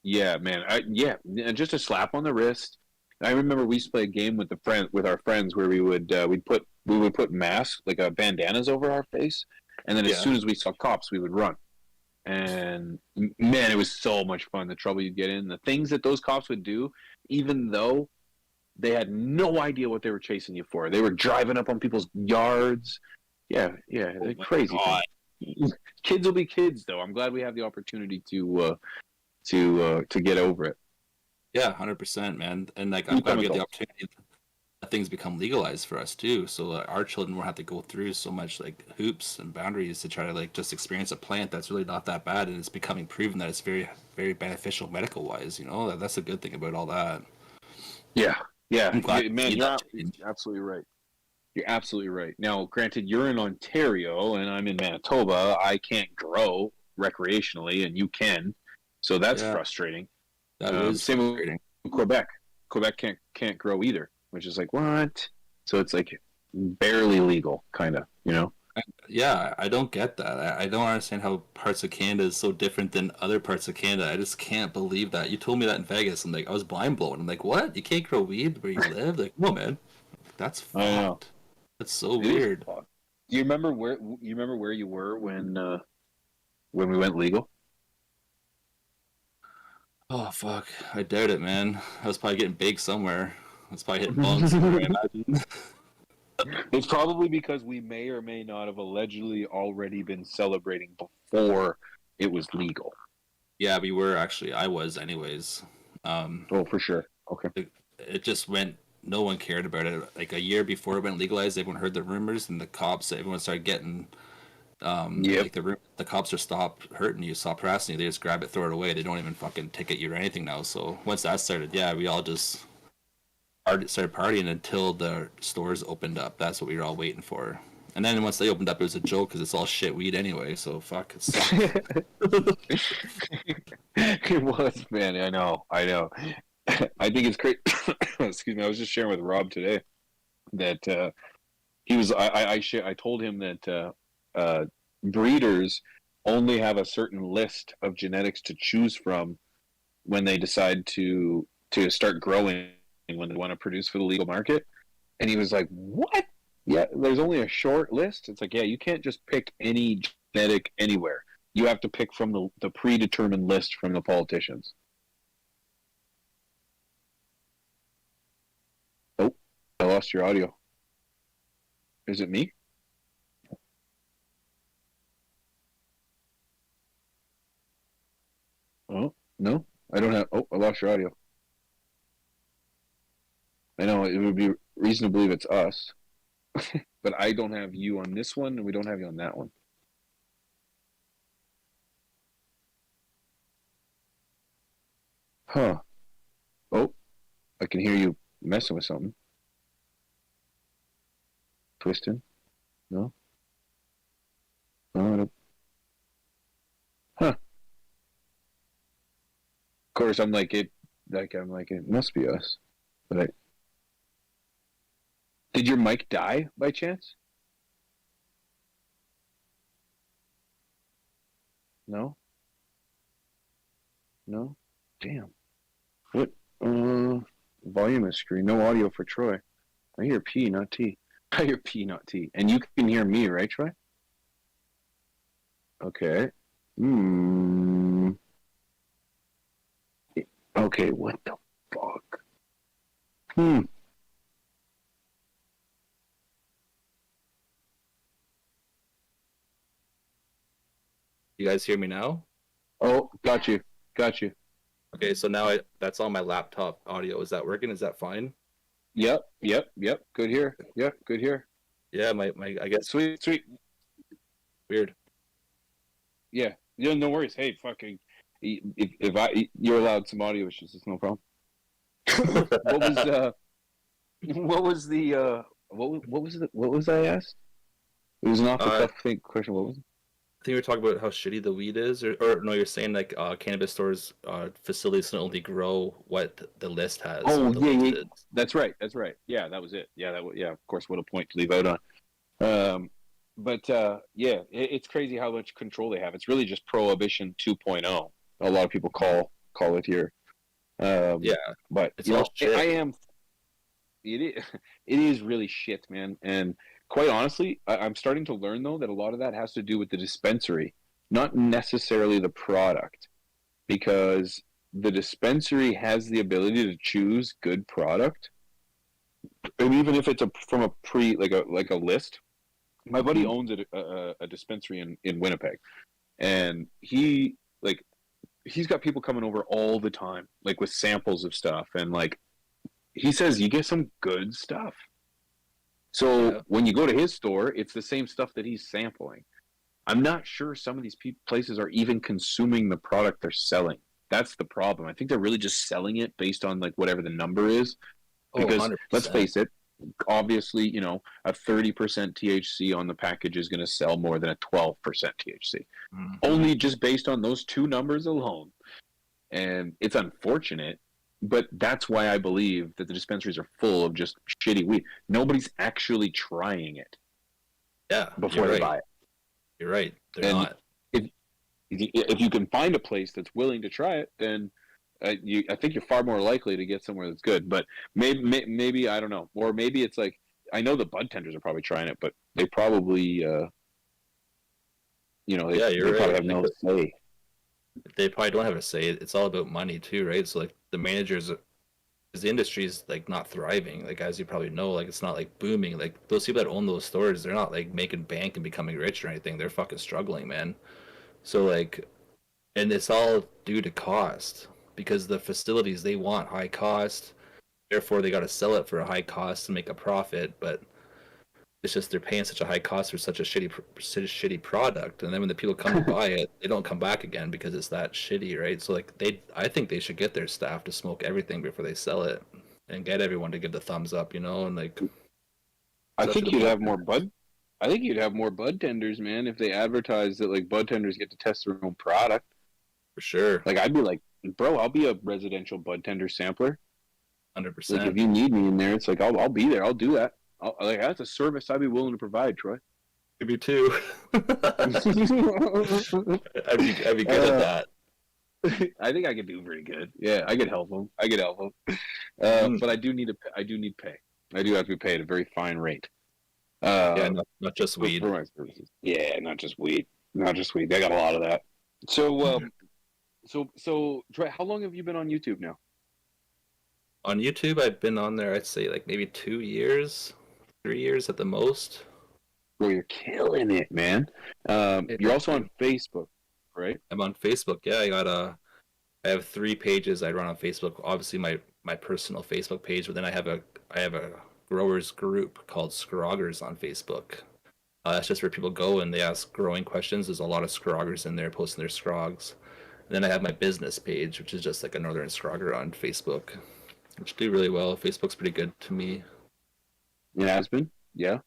yeah, man, and just a slap on the wrist. I remember we used to play a game with our friends where we would put masks like bandanas over our face, and then as soon as we saw cops, we would run. And man, it was so much fun. The trouble you'd get in, the things that those cops would do, even though they had no idea what they were chasing you for. They were driving up on people's yards. Yeah, they're crazy things. Kids will be kids, though. I'm glad we have the opportunity to get over it. Yeah, 100%, man. And like I'm glad we get the opportunity that things become legalized for us too. So our children won't have to go through so much like hoops and boundaries to try to like just experience a plant that's really not that bad, and it's becoming proven that it's very, very beneficial medical wise. You know, that's a good thing about all that. Yeah, man, you're absolutely right. You're absolutely right. Now, granted, you're in Ontario and I'm in Manitoba. I can't grow recreationally, and you can, so that's frustrating. That is same frustrating. with Quebec. Quebec can't grow either, which is like what? So it's like barely legal, kind of, you know? Yeah, I don't get that. I don't understand how parts of Canada is so different than other parts of Canada. I just can't believe that. You told me that in Vegas, and like I was mind blown. I'm like, what? You can't grow weed where you live? Like, no, man, that's fucked. That's so weird. Do you remember where you were when we went legal? Oh fuck, I doubt it, man. I was probably getting baked somewhere. I was probably hitting bunks somewhere, I imagine. It's probably because we may or may not have allegedly already been celebrating before it was legal. Yeah, we were actually. I was, anyways. Oh, for sure. Okay. It just went. No one cared about it. Like a year before it went legalized, everyone heard the rumors, and the cops. Everyone started getting. Like the cops are stop hurting you, stop harassing you. They just grab it, throw it away. They don't even fucking ticket you or anything now. So once that started, yeah, we all just started partying until the stores opened up. That's what we were all waiting for. And then once they opened up, it was a joke because it's all shit weed anyway. So fuck. It was, man. I know. I think it's great. Excuse me. I was just sharing with Rob today that he was. I told him that breeders only have a certain list of genetics to choose from when they decide to start growing, when they want to produce for the legal market. And he was like, what? Yeah, there's only a short list. It's like, yeah, you can't just pick any genetic anywhere. You have to pick from the predetermined list from the politicians. Oh, I lost your audio. Is it me? Oh, no, I don't have. Oh, I lost your audio. I know it would be reason to believe it's us, but I don't have you on this one, and we don't have you on that one. Huh. Oh, I can hear you messing with something. Twisting? No? No, I don't. Huh. Of course, I'm like, it must be us. But did your mic die by chance? No? No? Damn. What? Volume of screen. No audio for Troy. I hear P, not T. I hear P, not T. And you can hear me, right, Troy? Okay. Okay, what the fuck? You guys hear me now? Oh, got you. Got you. Okay, so now that's on my laptop audio. Is that working? Is that fine? Yep. Good here. Yep, good here. Yeah, my I guess Sweet. weird. Yeah. Yeah, no worries. Hey, fucking, if you're allowed some audio issues, it's no problem. What was I asked? It was an off the cuff question. What was it? I think we were talking about how shitty the weed is, or no, you're saying like cannabis stores facilities can only grow what the list has. Oh, the yeah. listed. That's right. Yeah, that was it. Yeah, of course, what a point to leave out on. But yeah, it's crazy how much control they have. It's really just Prohibition 2.0. A lot of people call it here. Yeah, but it's all shit. It is really shit, man. And quite honestly, I'm starting to learn though that a lot of that has to do with the dispensary, not necessarily the product, because the dispensary has the ability to choose good product, and even if it's from a like a list. My buddy owns a dispensary in Winnipeg, and he's got people coming over all the time, like with samples of stuff, and like he says you get some good stuff. So when you go to his store, it's the same stuff that he's sampling. I'm not sure some of these places are even consuming the product they're selling. That's the problem. I think they're really just selling it based on like whatever the number is. Because let's face it, obviously, a 30% THC on the package is going to sell more than a 12% THC. Mm-hmm. Only just based on those two numbers alone. And it's unfortunate, but that's why I believe that the dispensaries are full of just shitty weed. Nobody's actually trying it. Yeah, before they buy it. You're right. They're not. If you can find a place that's willing to try it, then I think you're far more likely to get somewhere that's good. But maybe I don't know, or maybe it's like I know the bud tenders are probably trying it, but they probably, they probably have no say. They probably don't have a say. It's all about money too, right? So like the managers, because the industry's like not thriving. Like as you probably know, like it's not like booming. Like those people that own those stores, they're not like making bank and becoming rich or anything. They're fucking struggling, man. So like, and it's all due to cost. Because the facilities, they want high cost, therefore they got to sell it for a high cost to make a profit. But it's just they're paying such a high cost for such a shitty product, and then when the people come to buy it, they don't come back again because it's that shitty, right? So like I think they should get their staff to smoke everything before they sell it, and get everyone to give the thumbs up, and like. I think you'd have more bud. I think you'd have more bud tenders, man, if they advertised that like bud tenders get to test their own product. For sure. Like I'd be like, bro, I'll be a residential bud tender sampler. 100%. Like if you need me in there, it's like I'll be there. I'll do that. That's a service I'd be willing to provide, Troy. Me too. I'd be good at that. I think I could do pretty good. Yeah, I could help them. But I do need pay. I do have to be paid a very fine rate. Yeah, not just weed. For my services. Yeah, not just weed. They got a lot of that. So, So, Troy, how long have you been on YouTube now? On YouTube, I've been on there, I'd say, like, maybe 2 years, 3 years at the most. Bro, you're killing it, man. You're also on Facebook, right? I'm on Facebook, yeah. I have 3 pages I run on Facebook. Obviously, my personal Facebook page, but then I have a growers group called Scroggers on Facebook. That's just where people go and they ask growing questions. There's a lot of scroggers in there posting their scrogs. And then I have my business page, which is just like a Northern Scrogger on Facebook, which do really well. Facebook's pretty good to me. It has been? Yeah.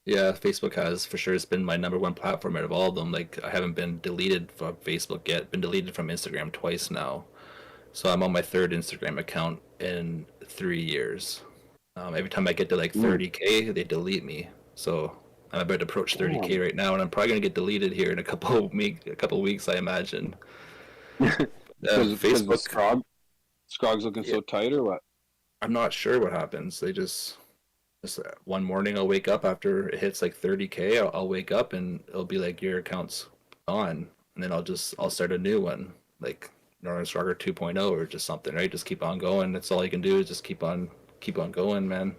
Yeah, Facebook has for sure. It's been my number one platform out of all of them. Like I haven't been deleted from Facebook yet. Been deleted from Instagram twice now. So I'm on my 3rd Instagram account in 3 years. Every time I get to like 30K, they delete me. So I'm about to approach 30K right now, and I'm probably gonna get deleted here in a couple weeks, I imagine. Facebook Scrog's looking so tight, or what? I'm not sure what happens. They just one morning I'll wake up after it hits like 30K. I'll wake up and it'll be like your account's gone, and then I'll start a new one, like Northern Scrogger 2.0 or just something, right? Just keep on going. That's all you can do is just keep on going, man.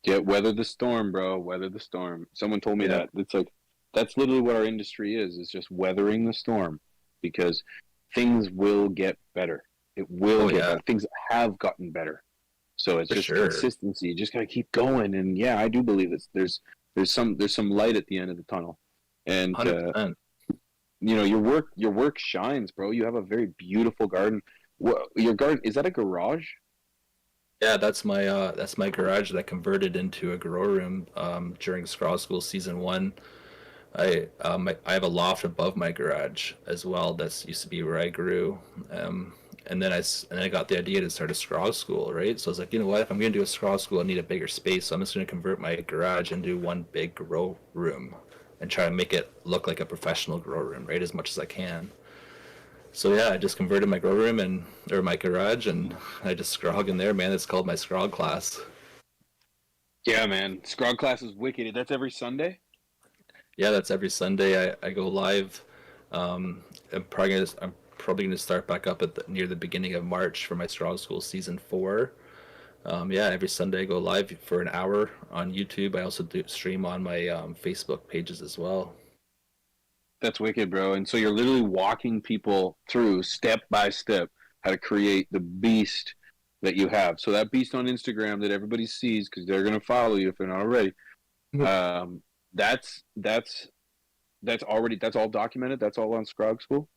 Yeah, weather the storm, bro. Weather the storm. Someone told me that. It's like that's literally what our industry is. It's just weathering the storm, because things will get better. It will Oh, get yeah. better. Ththings have gotten better. So it's For just sure. consistency. You just gotta keep going. And yeah, I do believe there's some light at the end of the tunnel. And 100%. you know, your work shines, bro. You have a very beautiful garden. Your garden, is that a garage? Yeah, that's my garage that I converted into a grow room during Scrawl School season 1. I have a loft above my garage as well. That's used to be where I grew. And then I got the idea to start a Scrawl School, right? So I was like, you know what? If I'm gonna do a Scrawl School, I need a bigger space. So I'm just gonna convert my garage into one big grow room and try to make it look like a professional grow room, right? As much as I can. So yeah, I just converted my grow room or my garage, and I just scrog in there, man. It's called my scrog class. Yeah, man. Scrog class is wicked. That's every Sunday? Yeah, that's every Sunday. I go live. I'm probably gonna start back up near the beginning of March for my Scrog School season 4. Yeah, every Sunday I go live for an hour on YouTube. I also do stream on my Facebook pages as well. That's wicked, bro. And so you're literally walking people through step by step how to create the beast that you have. So that beast on Instagram that everybody sees because they're gonna follow you if they're not already. That's all documented. That's all on Scrog School.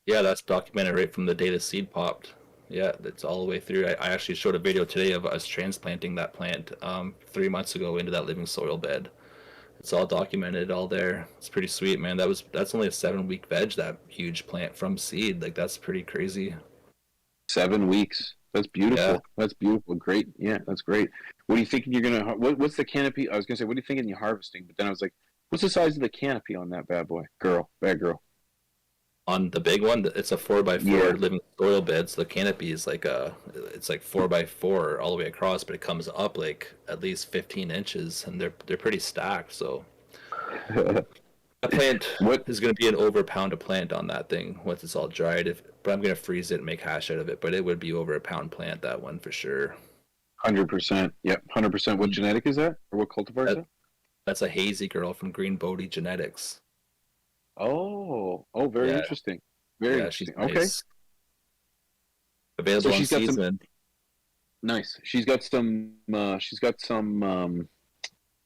Yeah, that's documented right from the day the seed popped. Yeah, that's all the way through. I actually showed a video today of us transplanting that plant 3 months ago into that living soil bed. It's all documented, all there. It's pretty sweet, man. That's only a 7-week veg, that huge plant from seed. Like, that's pretty crazy. 7 weeks. That's beautiful. Yeah. That's beautiful. Great. Yeah, that's great. What are you thinking you're gonna? What's the canopy? I was gonna say, what are you thinking you're harvesting? But then I was like, what's the size of the canopy on that bad boy? Bad girl. On the big one, it's a 4x4 Yeah. living soil bed. So the canopy is it's like 4x4 all the way across, but it comes up like at least 15 inches, and they're pretty stacked. So that plant is going to be an over a pound a plant on that thing once it's all dried. But I'm going to freeze it and make hash out of it. But it would be over a pound plant, that one for sure. 100%. Yep, 100%. What genetic is that, or what cultivar is that? That's a hazy girl from Green Bodie Genetics. Oh, very Yeah. interesting. Very Yeah, interesting. she's Okay, nice. Available So on she's got some- season. nice. She's got some.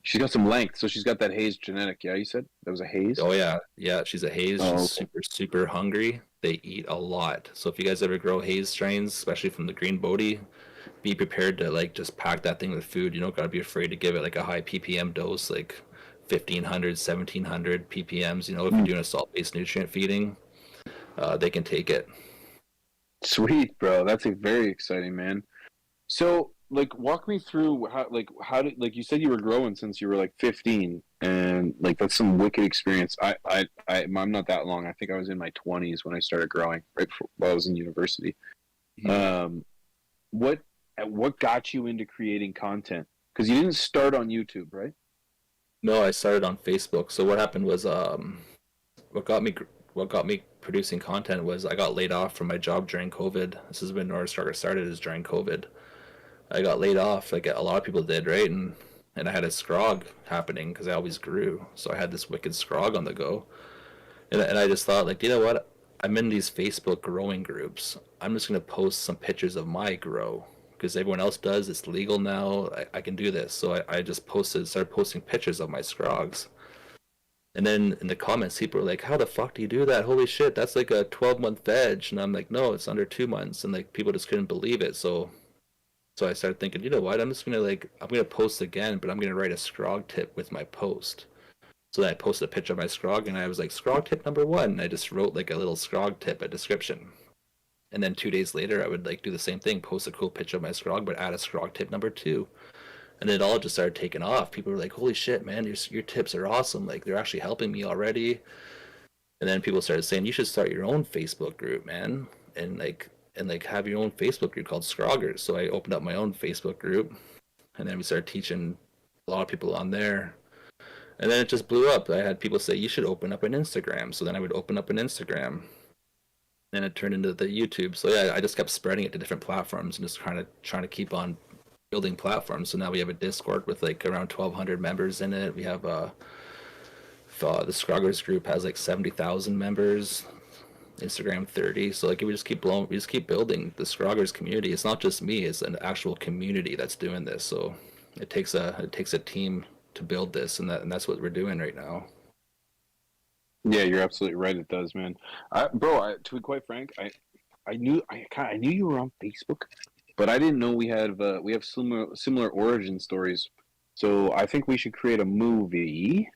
She's got some length. So she's got that haze genetic. Yeah, you said that was a haze. Oh yeah, she's a haze. Oh, She's okay. super hungry. They eat a lot. So if you guys ever grow haze strains, especially from the Green Bodie, be prepared to like just pack that thing with food. You don't gotta be afraid to give it like a high ppm dose, like 1500, 1700 ppms. You know, if you're doing a salt-based nutrient feeding, they can take it. Sweet, bro. That's very exciting, man. So, like, walk me through how did, like, you said you were growing since you were like 15, and like that's some wicked experience. I'm not that long. I think I was in my 20s when I started growing, right while I was in university. What got you into creating content? Because you didn't start on YouTube, right? No, I started on Facebook. So what happened was, what got me producing content was I got laid off from my job during COVID. This is when North Star started, is during COVID. I got laid off, like a lot of people did, right? And I had a scrog happening because I always grew, so I had this wicked scrog on the go. And I just thought, like, you know what? I'm in these Facebook growing groups. I'm just gonna post some pictures of my grow because everyone else does. It's legal now. I can do this. So I just started posting pictures of my scrogs. And then in the comments, people were like, "How the fuck do you do that? Holy shit, that's like a 12-month veg." And I'm like, "No, it's under 2 months." And like people just couldn't believe it. So I started thinking, you know what? I'm gonna post again, but I'm gonna write a scrog tip with my post. So then I posted a picture of my scrog, and I was like, "Scrog tip number 1." And I just wrote like a little scrog tip, a description. And then 2 days later, I would like do the same thing, post a cool picture of my scrog, but add a scrog tip number 2. And it all just started taking off. People were like, "Holy shit, man, your tips are awesome. Like, they're actually helping me already." And then people started saying, "You should start your own Facebook group, man, and have your own Facebook group called Scroggers." So I opened up my own Facebook group, and then we started teaching a lot of people on there. And then it just blew up. I had people say, "You should open up an Instagram." So then I would open up an Instagram. Then it turned into the YouTube. So yeah, I just kept spreading it to different platforms and just kind of trying to keep on building platforms. So now we have a Discord with like around 1,200 members in it. We have the Scroggers group has like 70,000 members. Instagram 30. So like we just keep blowing, we just keep building the Scroggers community. It's not just me; it's an actual community that's doing this. So it takes a team to build this, and that's what we're doing right now. Yeah, you're absolutely right. It does, man. To be quite frank, I knew you were on Facebook, but I didn't know we have similar origin stories. So I think we should create a movie.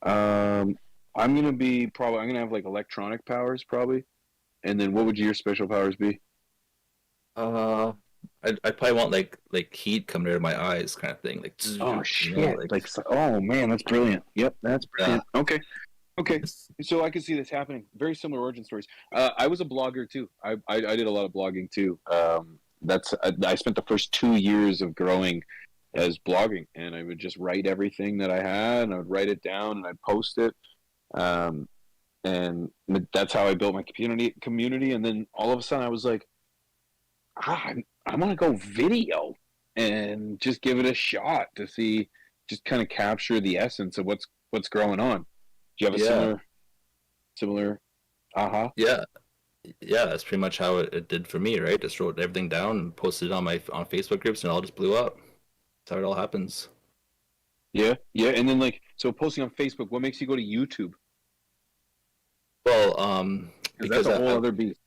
I'm gonna have like electronic powers probably, and then what would your special powers be? Uh, I probably want like heat coming out of my eyes, kind of thing. Like, Oh you know, shit! Oh man, that's brilliant. Yep, that's brilliant. yeah. Okay. So I can see this happening. Very similar origin stories. I was a blogger too. I did a lot of blogging too. I spent the first 2 years of growing as blogging, and I would just write everything that I had, and I would write it down, and I'd post it. Um, and that's how I built my community. And then all of a sudden, I was like, I want to go video and just give it a shot to see, just kind of capture the essence of what's going on. Do you have a similar? Yeah, yeah, that's pretty much how it did for me, right? Just wrote everything down and posted it on Facebook groups, and it all just blew up. That's how it all happens. Yeah. And then so posting on Facebook, what makes you go to YouTube? Well, Because that's a whole other beast.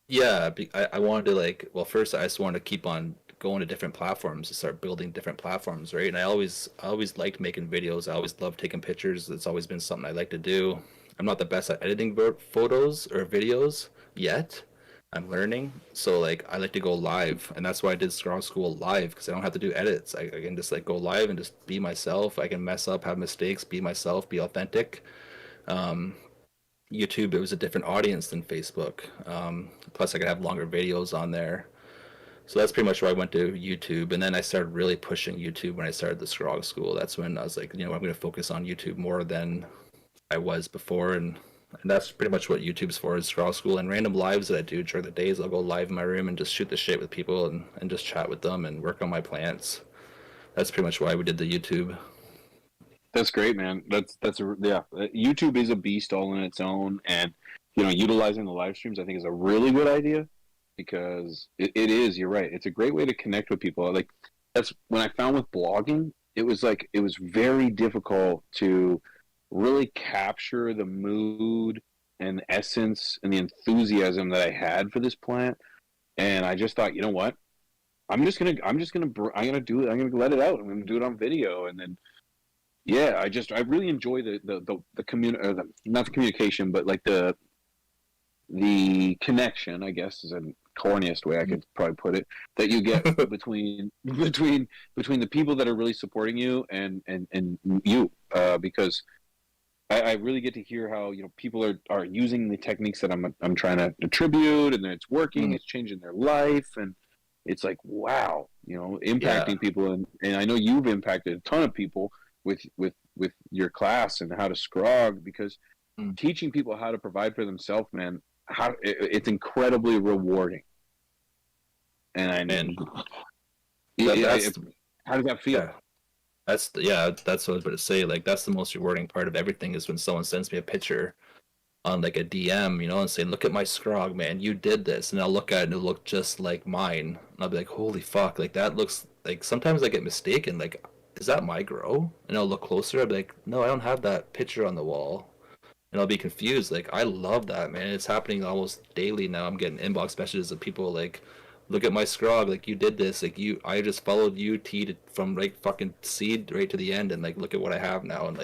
yeah, I wanted to first I just wanted to keep on going to different platforms to start building different platforms, right? And I always liked making videos. I always loved taking pictures. It's always been something I like to do. I'm not the best at editing photos or videos yet. I'm learning. So I like to go live, and that's why I did Scroll School live, because I don't have to do edits. I can just go live and just be myself. I can mess up, have mistakes, be myself, be authentic. YouTube, it was a different audience than Facebook. Plus, I could have longer videos on there. So that's pretty much where I went to YouTube, and then I started really pushing YouTube when I started the Scrog School. That's when I was like, I'm going to focus on YouTube more than I was before, and that's pretty much what YouTube's for, is Scrog School. And random lives that I do during the days, I'll go live in my room and just shoot the shit with people and just chat with them and work on my plants. That's pretty much why we did the YouTube. That's great, man. Yeah. YouTube is a beast all on its own, and utilizing the live streams, I think, is a really good idea, because it is. You're right. It's a great way to connect with people. That's when I found with blogging, it was very difficult to really capture the mood and the essence and the enthusiasm that I had for this plant, and I just thought, you know what, I'm gonna do it. I'm gonna let it out. I'm gonna do it on video, and then. Yeah, I really enjoy the not the communication, but the connection, I guess, is the corniest way I could probably put it, that you get between the people that are really supporting you and you, because I really get to hear how people are using the techniques that I'm trying to attribute, and it's working, it's changing their life, and it's like, wow, impacting people, and I know you've impacted a ton of people with your class and how to scrog, because teaching people how to provide for themselves, man, it's incredibly rewarding. And how does that feel? Yeah. That's what I was about to say. That's the most rewarding part of everything, is when someone sends me a picture on a DM, and say, look at my scrog, man, you did this, and I'll look at it and it'll look just like mine, and I'll be like, holy fuck, that looks sometimes I get mistaken, is that my grow? And I'll look closer, I'll be like, no, I don't have that picture on the wall. And I'll be confused. I love that, man. It's happening almost daily now. I'm getting inbox messages of people look at my scrog, you did this, I just followed you from fucking seed right to the end, and look at what I have now, and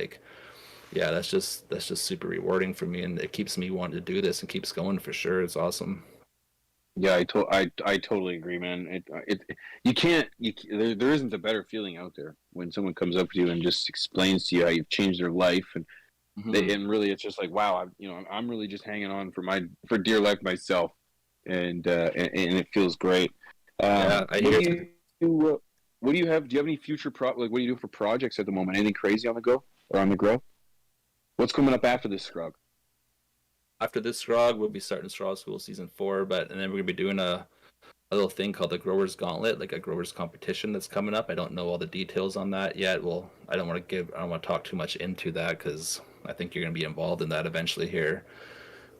yeah, that's just super rewarding for me, and it keeps me wanting to do this and keeps going for sure. It's awesome. Yeah, I totally agree, man. There isn't a better feeling out there when someone comes up to you and just explains to you how you've changed their life, and and really it's just like, wow, I'm really just hanging on for dear life myself, and it feels great. Yeah, I hear. What do you have? Do you have any future what do you do for projects at the moment? Anything crazy on the go or on the grow? What's coming up after this, Scrog? After this Scrog, we'll be starting Scrog School Season 4, and then we're going to be doing a little thing called the Growers Gauntlet, a growers competition that's coming up. I don't know all the details on that yet. Well, I don't want to talk too much into that, because I think you're going to be involved in that eventually here.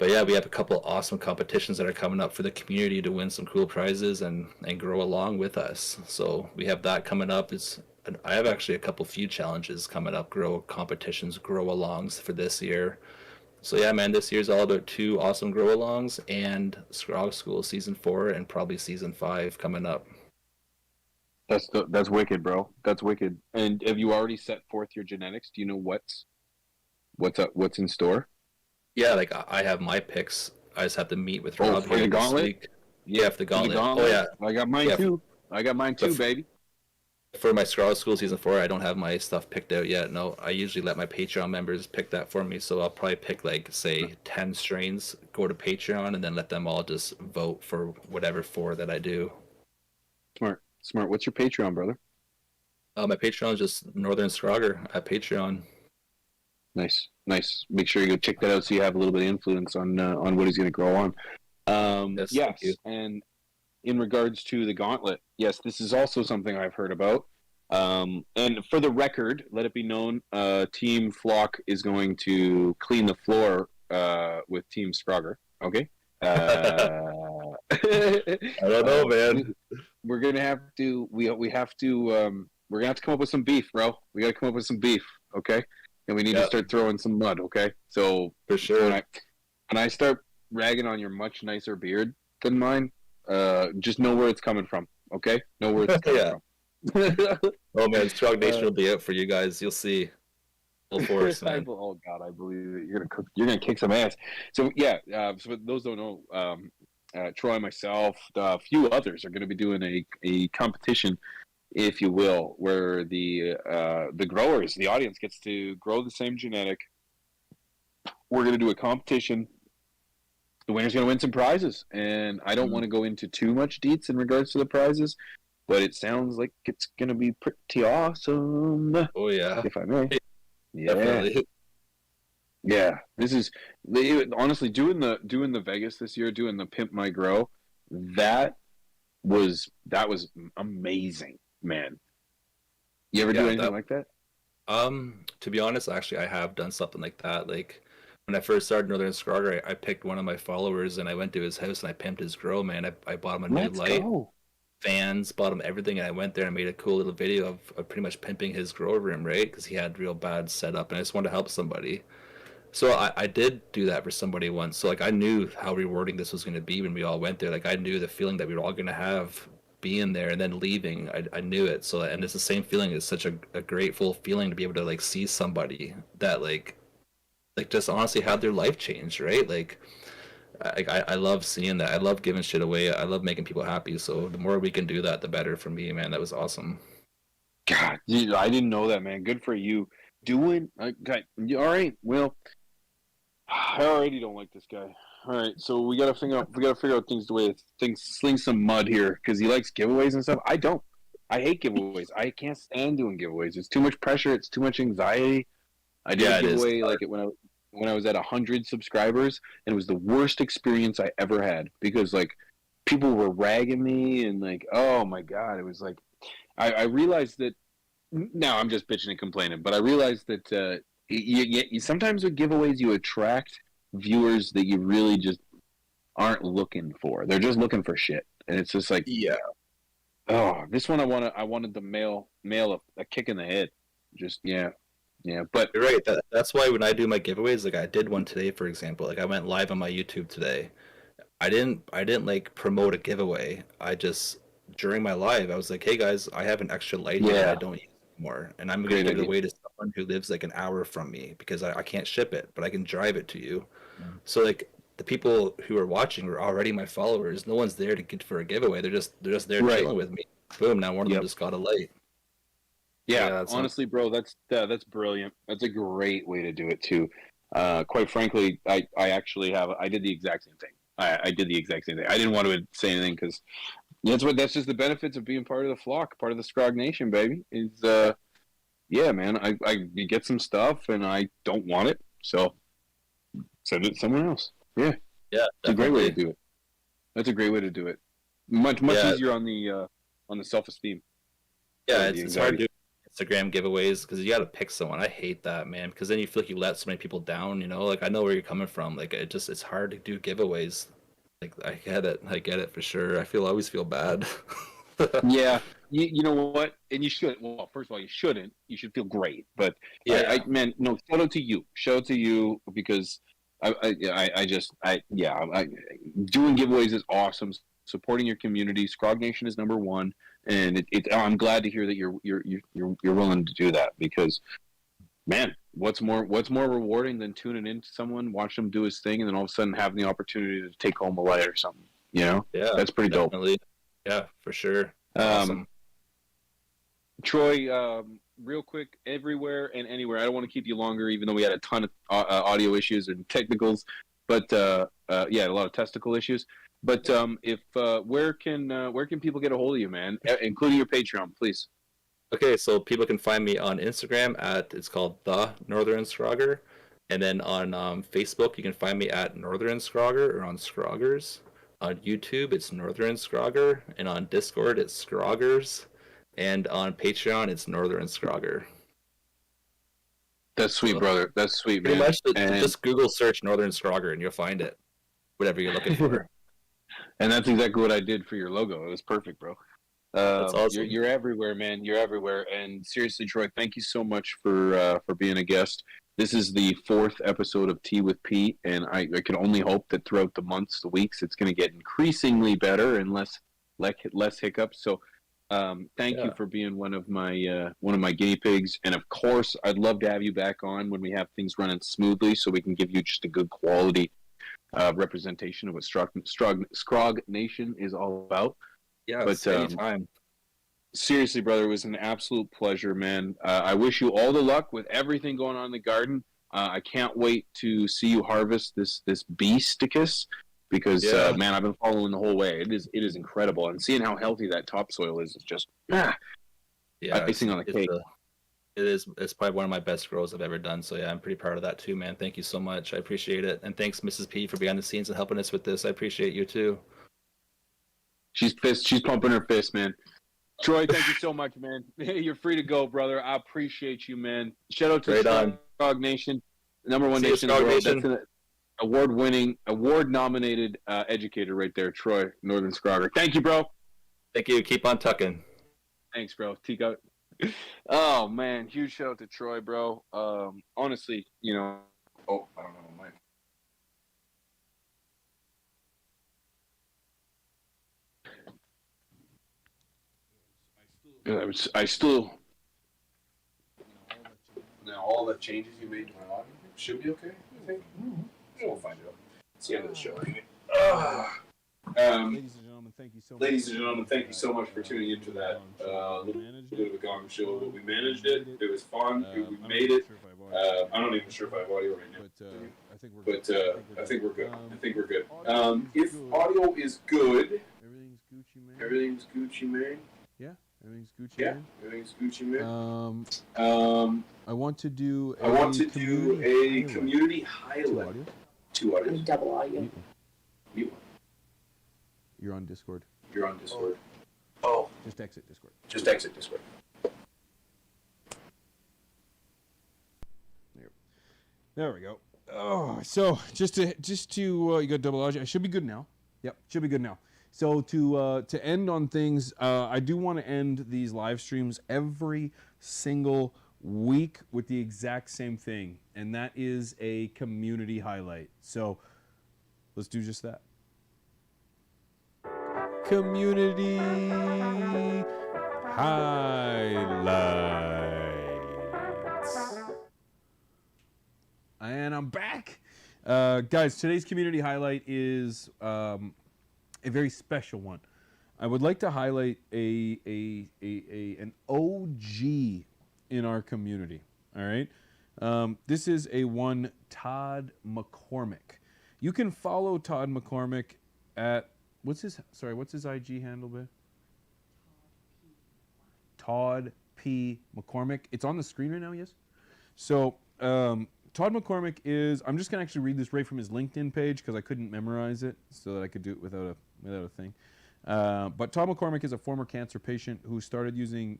But yeah, we have a couple awesome competitions that are coming up for the community to win some cool prizes and grow along with us. So we have that coming up. I have actually a couple few challenges coming up, grow competitions, grow alongs for this year. So yeah, man, this year's all about 2 awesome grow alongs and Scrog School season 4 and probably season 5 coming up. That's wicked, bro. That's wicked. And have you already set forth your genetics? Do you know what's in store? Yeah, like I have my picks. I just have to meet with Rob for here the this gauntlet? week. Yeah, for the gauntlet. gauntlet? Oh yeah, I got mine Yeah. too. I got mine too, But- baby. for my Scrog School season 4, I don't have my stuff picked out yet. No, I usually let my Patreon members pick that for me. So I'll probably pick like say 10 strains, go to Patreon, and then let them all just vote for whatever 4 that I do. Smart. What's your Patreon, brother? My Patreon is just Northern Scrogger at Patreon. Nice. Make sure you go check that out so you have a little bit of influence on what he's going to grow on. Yes, Yes, thank you. and in regards to the gauntlet, yes, this is also something I've heard about. And for the record, let it be known, Team Flock is going to clean the floor with Team Scrogger. Okay. I don't know, man. We're gonna have to. We're gonna have to come up with some beef, bro. We gotta come up with some beef, okay? And we need to start throwing some mud, okay? So For sure. when I start ragging on your much nicer beard than mine, just know where it's coming from, okay? Know where it's coming Yeah. from. Oh man, Scrog Nation will be out for you guys. You'll see. Full force, man. Oh God, I believe it. You're gonna kick some ass. So yeah, so those don't know, Troy, myself, a few others are going to be doing a competition, if you will, where the growers, the audience, gets to grow the same genetic. We're going to do a competition. The winner's going to win some prizes, and I don't want to go into too much deets in regards to the prizes, but it sounds like it's going to be pretty awesome, Oh yeah, if I may. Yeah. definitely. Yeah, this is honestly doing the Vegas this year, doing the Pimp My Grow. That was amazing, man. You ever do anything like that? To be honest, actually, I have done something like that. Like when I first started Northern Scrogger, I picked one of my followers and I went to his house and I pimped his grow. Man, I bought him a new light, fans, bought him everything, and I went there and made a cool little video of pretty much pimping his grow room, right? Because he had real bad setup, and I just wanted to help somebody. So I did do that for somebody once. So like I knew how rewarding this was going to be when we all went there. Like I knew the feeling that we were all going to have being there and then leaving. I knew it. So and it's the same feeling. It's such a grateful feeling to be able to like see somebody that like just honestly had their life changed, right? Like I love seeing that. I love giving shit away. I love making people happy. So the more we can do that, the better for me, man. That was awesome. God, dude, I didn't know that, man. Good for you. Doing okay. All right. Well, I already don't like this guy. All right, so we gotta figure out things sling some mud here because he likes giveaways and stuff. I don't. I hate giveaways. I can't stand doing giveaways. It's too much pressure. It's too much anxiety. I did a giveaway like it when I was at 100 subscribers, and it was the worst experience I ever had because like people were ragging me and like, oh my God, it was like I realized that. Now I'm just bitching and complaining, but I realized that you sometimes with giveaways you attract viewers that you really just aren't looking for. They're just looking for shit, and it's just like, Yeah. oh, this one I wanted the mail a kick in the head. Just yeah. But You're right. That's why when I do my giveaways, like I did one today, for example, like I went live on my YouTube today. I didn't like promote a giveaway. I just during my live, I was like, hey guys, I have an extra light here that I don't use anymore, and I'm gonna Great give it idea. away to someone who lives like an hour from me because I can't ship it, but I can drive it to you. So like the people who are watching are already my followers. No one's there to get for a giveaway. They're just there Right. chilling with me. Boom! Now one of them just got a light. yeah, that's honestly, bro, that's brilliant. That's a great way to do it too. Quite frankly, I did the exact same thing. I did the exact same thing. I didn't want to say anything because that's just the benefits of being part of the flock, part of the Scrog Nation, baby. Is yeah, man. You get some stuff and I don't want it, so send it to someone else. Yeah, Yeah, it's a great way to do it. That's a great way to do it. Much Yeah. easier on the self-esteem. Yeah, the it's hard to Instagram giveaways because you got to pick someone. I hate that, man, because then you feel like you let so many people down. You know, like I know where you're coming from. Like it's hard to do giveaways. Like I get it for sure. Always feel bad. Yeah, you know what? And you should. Well, first of all, you shouldn't. You should feel great. But Yeah. man, no. Shout out to you. Shout out to you because doing giveaways is awesome. Supporting your community, Scrog Nation is number one, and I'm glad to hear that you're willing to do that because, man, what's more rewarding than tuning into someone, watch them do his thing, and then all of a sudden having the opportunity to take home a light or something. You know, Yeah, that's pretty definitely. Dope. Yeah, for sure. Awesome. Troy, real quick, everywhere and anywhere. I don't want to keep you longer, even though we had a ton of audio issues and technicals, but a lot of testicle issues. But where can people get a hold of you, man, including your Patreon, please? Okay, so people can find me on Instagram it's called The Northern Scroger, and then on Facebook you can find me at Northern Scroger or on Scroggers. On YouTube it's Northern Scroger, and on Discord it's Scroggers, and on Patreon it's Northern Scroger. That's sweet, brother. That's sweet, man. Pretty much just Google search Northern Scroger and you'll find it. Whatever you're looking for. And that's exactly what I did for your logo. It was perfect, bro. That's awesome. You're everywhere, man. You're everywhere. And seriously, Troy, thank you so much for being a guest. This is the 4th episode of Tea with Pete, and I can only hope that throughout the months, the weeks, it's going to get increasingly better and less hiccups. So, thank you for being one of my guinea pigs. And of course, I'd love to have you back on when we have things running smoothly, so we can give you just a good quality representation of what Scrog Nation is all about. Yeah, but anytime. Seriously, brother, it was an absolute pleasure, man. I wish you all the luck with everything going on in the garden. I can't wait to see you harvest this beasticus because man, I've been following the whole way. It is incredible, and seeing how healthy that topsoil is just icing on the cake. It's probably one of my best grows I've ever done. So yeah, I'm pretty proud of that too, man. Thank you so much. I appreciate it, and thanks, Mrs. P, for behind the scenes and helping us with this. I appreciate you too. She's pissed. She's pumping her fist, man. Troy, thank you so much, man. You're free to go, brother. I appreciate you, man. Shout out to Scrog Nation, number one nation in the world. That's an award-winning, award-nominated educator right there, Troy, Northern Scroger. Thank you, bro. Thank you. Keep on tucking. Thanks, bro. Teak out. Oh, man. Huge shout out to Troy, bro. Honestly, you know. Oh, I don't know my mic. I still. Now, all the changes you made to my audio should be okay, I think. We'll find it out. It's the end of the show, anyway. Ladies and gentlemen, thank you so much. Ladies and gentlemen, thank you so much for tuning into that little bit of a gong show, but we managed it. It was fun. We made it. I'm not even sure if I have audio right now. I think we're But good. I think we're good. If audio is good, Everything's Gucci, man. everything's Gucci, man. Everything's Gucci, Yeah, man. everything's Gucci, man. I want to do I want to do a community highlight. Two audios. And double audio. Mute one. You're on Discord. You're on Discord. Oh, Just exit Discord. just exit Discord. There we go. Oh, so just to you got double audio. I should be good now. Yep, should be good now. So to end on things, I do want to end these live streams every single week with the exact same thing, and that is a community highlight. So let's do just that. Community highlights. And I'm back. Guys, today's community highlight is a very special one. I would like to highlight an OG in our community. All right. This is one Todd McCormick. You can follow Todd McCormick at what's his IG handle, babe? Todd P. McCormick. It's on the screen right now, yes? So Todd McCormick is, I'm just going to actually read this right from his LinkedIn page because I couldn't memorize it so that I could do it without a thing. But Todd McCormick is a former cancer patient who started using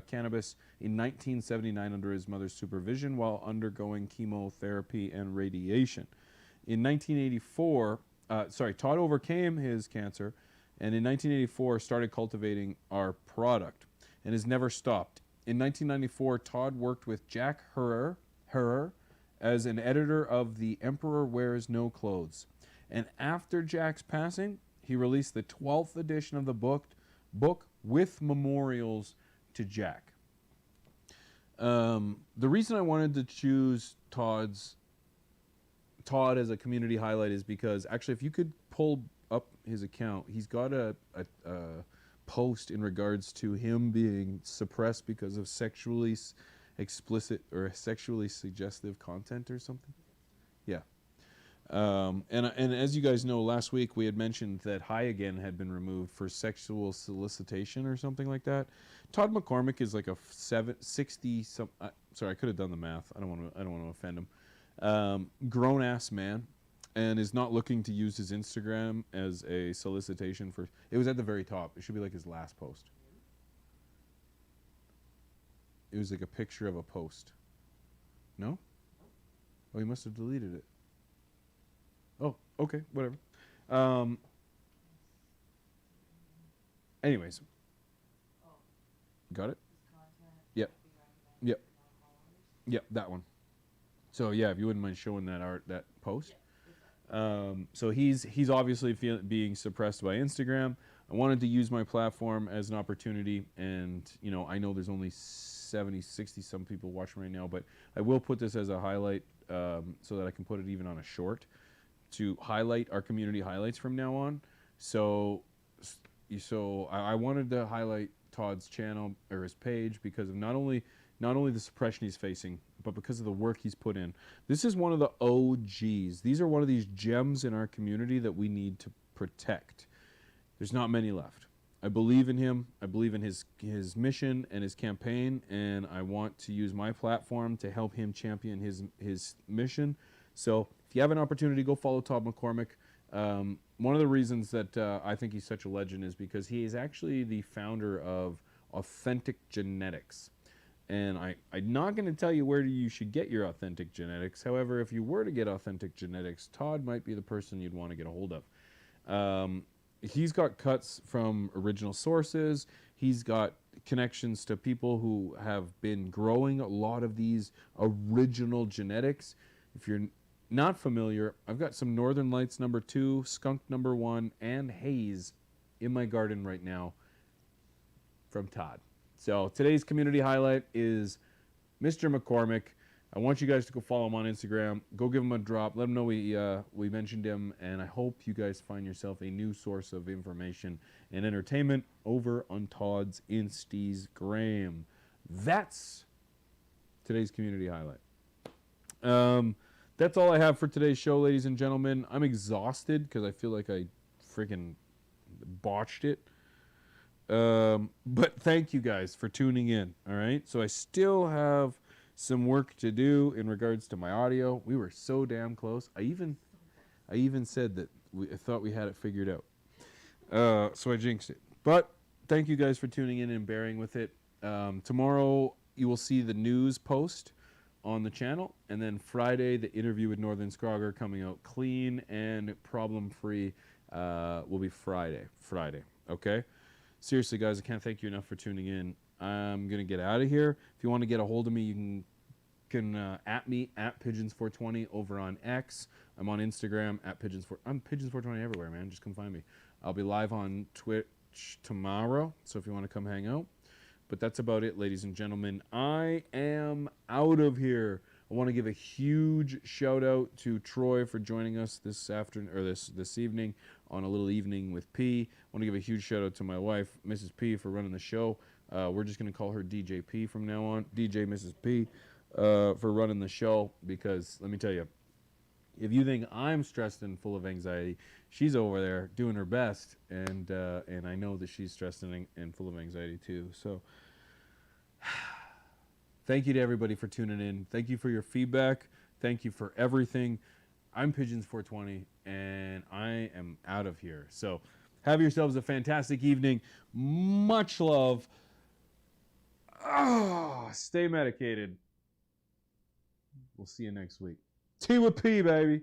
cannabis in 1979 under his mother's supervision while undergoing chemotherapy and radiation. In 1984, Todd overcame his cancer, and in 1984 started cultivating our product and has never stopped. In 1994, Todd worked with Jack Herer as an editor of The Emperor Wears No Clothes. And after Jack's passing, he released the 12th edition of the book with memorials to Jack. The reason I wanted to choose Todd as a community highlight is because actually, if you could pull up his account, he's got a post in regards to him being suppressed because of sexually explicit or sexually suggestive content or something. Yeah. And as you guys know, last week we had mentioned that High Again had been removed for sexual solicitation or something like that. Todd McCormick is like a 60 some. Sorry, I could have done the math. I don't want to offend him. Grown ass man, and is not looking to use his Instagram as a solicitation for. It was at the very top. It should be like his last post. It was like a picture of a post. No? Oh, he must have deleted it. Oh, okay, whatever. Anyways. Got it? Yep. Yep. Yep, that one. So yeah, if you wouldn't mind showing that post. So he's obviously being suppressed by Instagram. I wanted to use my platform as an opportunity, and I know there's only 70, 60 some people watching right now, but I will put this as a highlight so that I can put it even on a short to highlight our community highlights from now on. So I wanted to highlight Todd's channel or his page because of not only the suppression he's facing, but because of the work he's put in. This is one of the OGs. These are one of these gems in our community that we need to protect. There's not many left. I believe in him. I believe in his mission and his campaign, and I want to use my platform to help him champion his mission. So if you have an opportunity, go follow Todd McCormick. One of the reasons that I think he's such a legend is because he is actually the founder of Authentic Genetics. And I'm not going to tell you where you should get your authentic genetics. However, if you were to get authentic genetics, Todd might be the person you'd want to get a hold of. He's got cuts from original sources. He's got connections to people who have been growing a lot of these original genetics. If you're not familiar, I've got some Northern Lights number 2, Skunk number 1, and Haze in my garden right now from Todd. So today's community highlight is Mr. McCormick. I want you guys to go follow him on Instagram. Go give him a drop. Let him know we mentioned him, and I hope you guys find yourself a new source of information and entertainment over on Todd's Instagram. That's today's community highlight. That's all I have for today's show, ladies and gentlemen. I'm exhausted because I feel like I freaking botched it. But thank you guys for tuning in. All right. So I still have some work to do in regards to my audio. We were so damn close. I even said that I thought we had it figured out. So I jinxed it. But thank you guys for tuning in and bearing with it. Tomorrow you will see the news post on the channel, and then Friday the interview with Northern Scroger coming out clean and problem free will be Friday. Okay. Seriously, guys, I can't thank you enough for tuning in. I'm going to get out of here. If you want to get a hold of me, you can at me at Pigeons420 over on X. I'm on Instagram at Pigeons420. I'm Pigeons420 everywhere, man. Just come find me. I'll be live on Twitch tomorrow, so if you want to come hang out. But that's about it, ladies and gentlemen. I am out of here. I want to give a huge shout out to Troy for joining us this afternoon or this evening on a little evening with P. I want to give a huge shout out to my wife, Mrs. P, for running the show. We're just going to call her DJ P from now on. DJ Mrs. P for running the show, because let me tell you, if you think I'm stressed and full of anxiety, she's over there doing her best, and I know that she's stressed and full of anxiety too. So thank you to everybody for tuning in. Thank you for your feedback. Thank you for everything. I'm Pigeons420, and I am out of here. So have yourselves a fantastic evening. Much love. Oh, stay medicated. We'll see you next week. T with P, baby.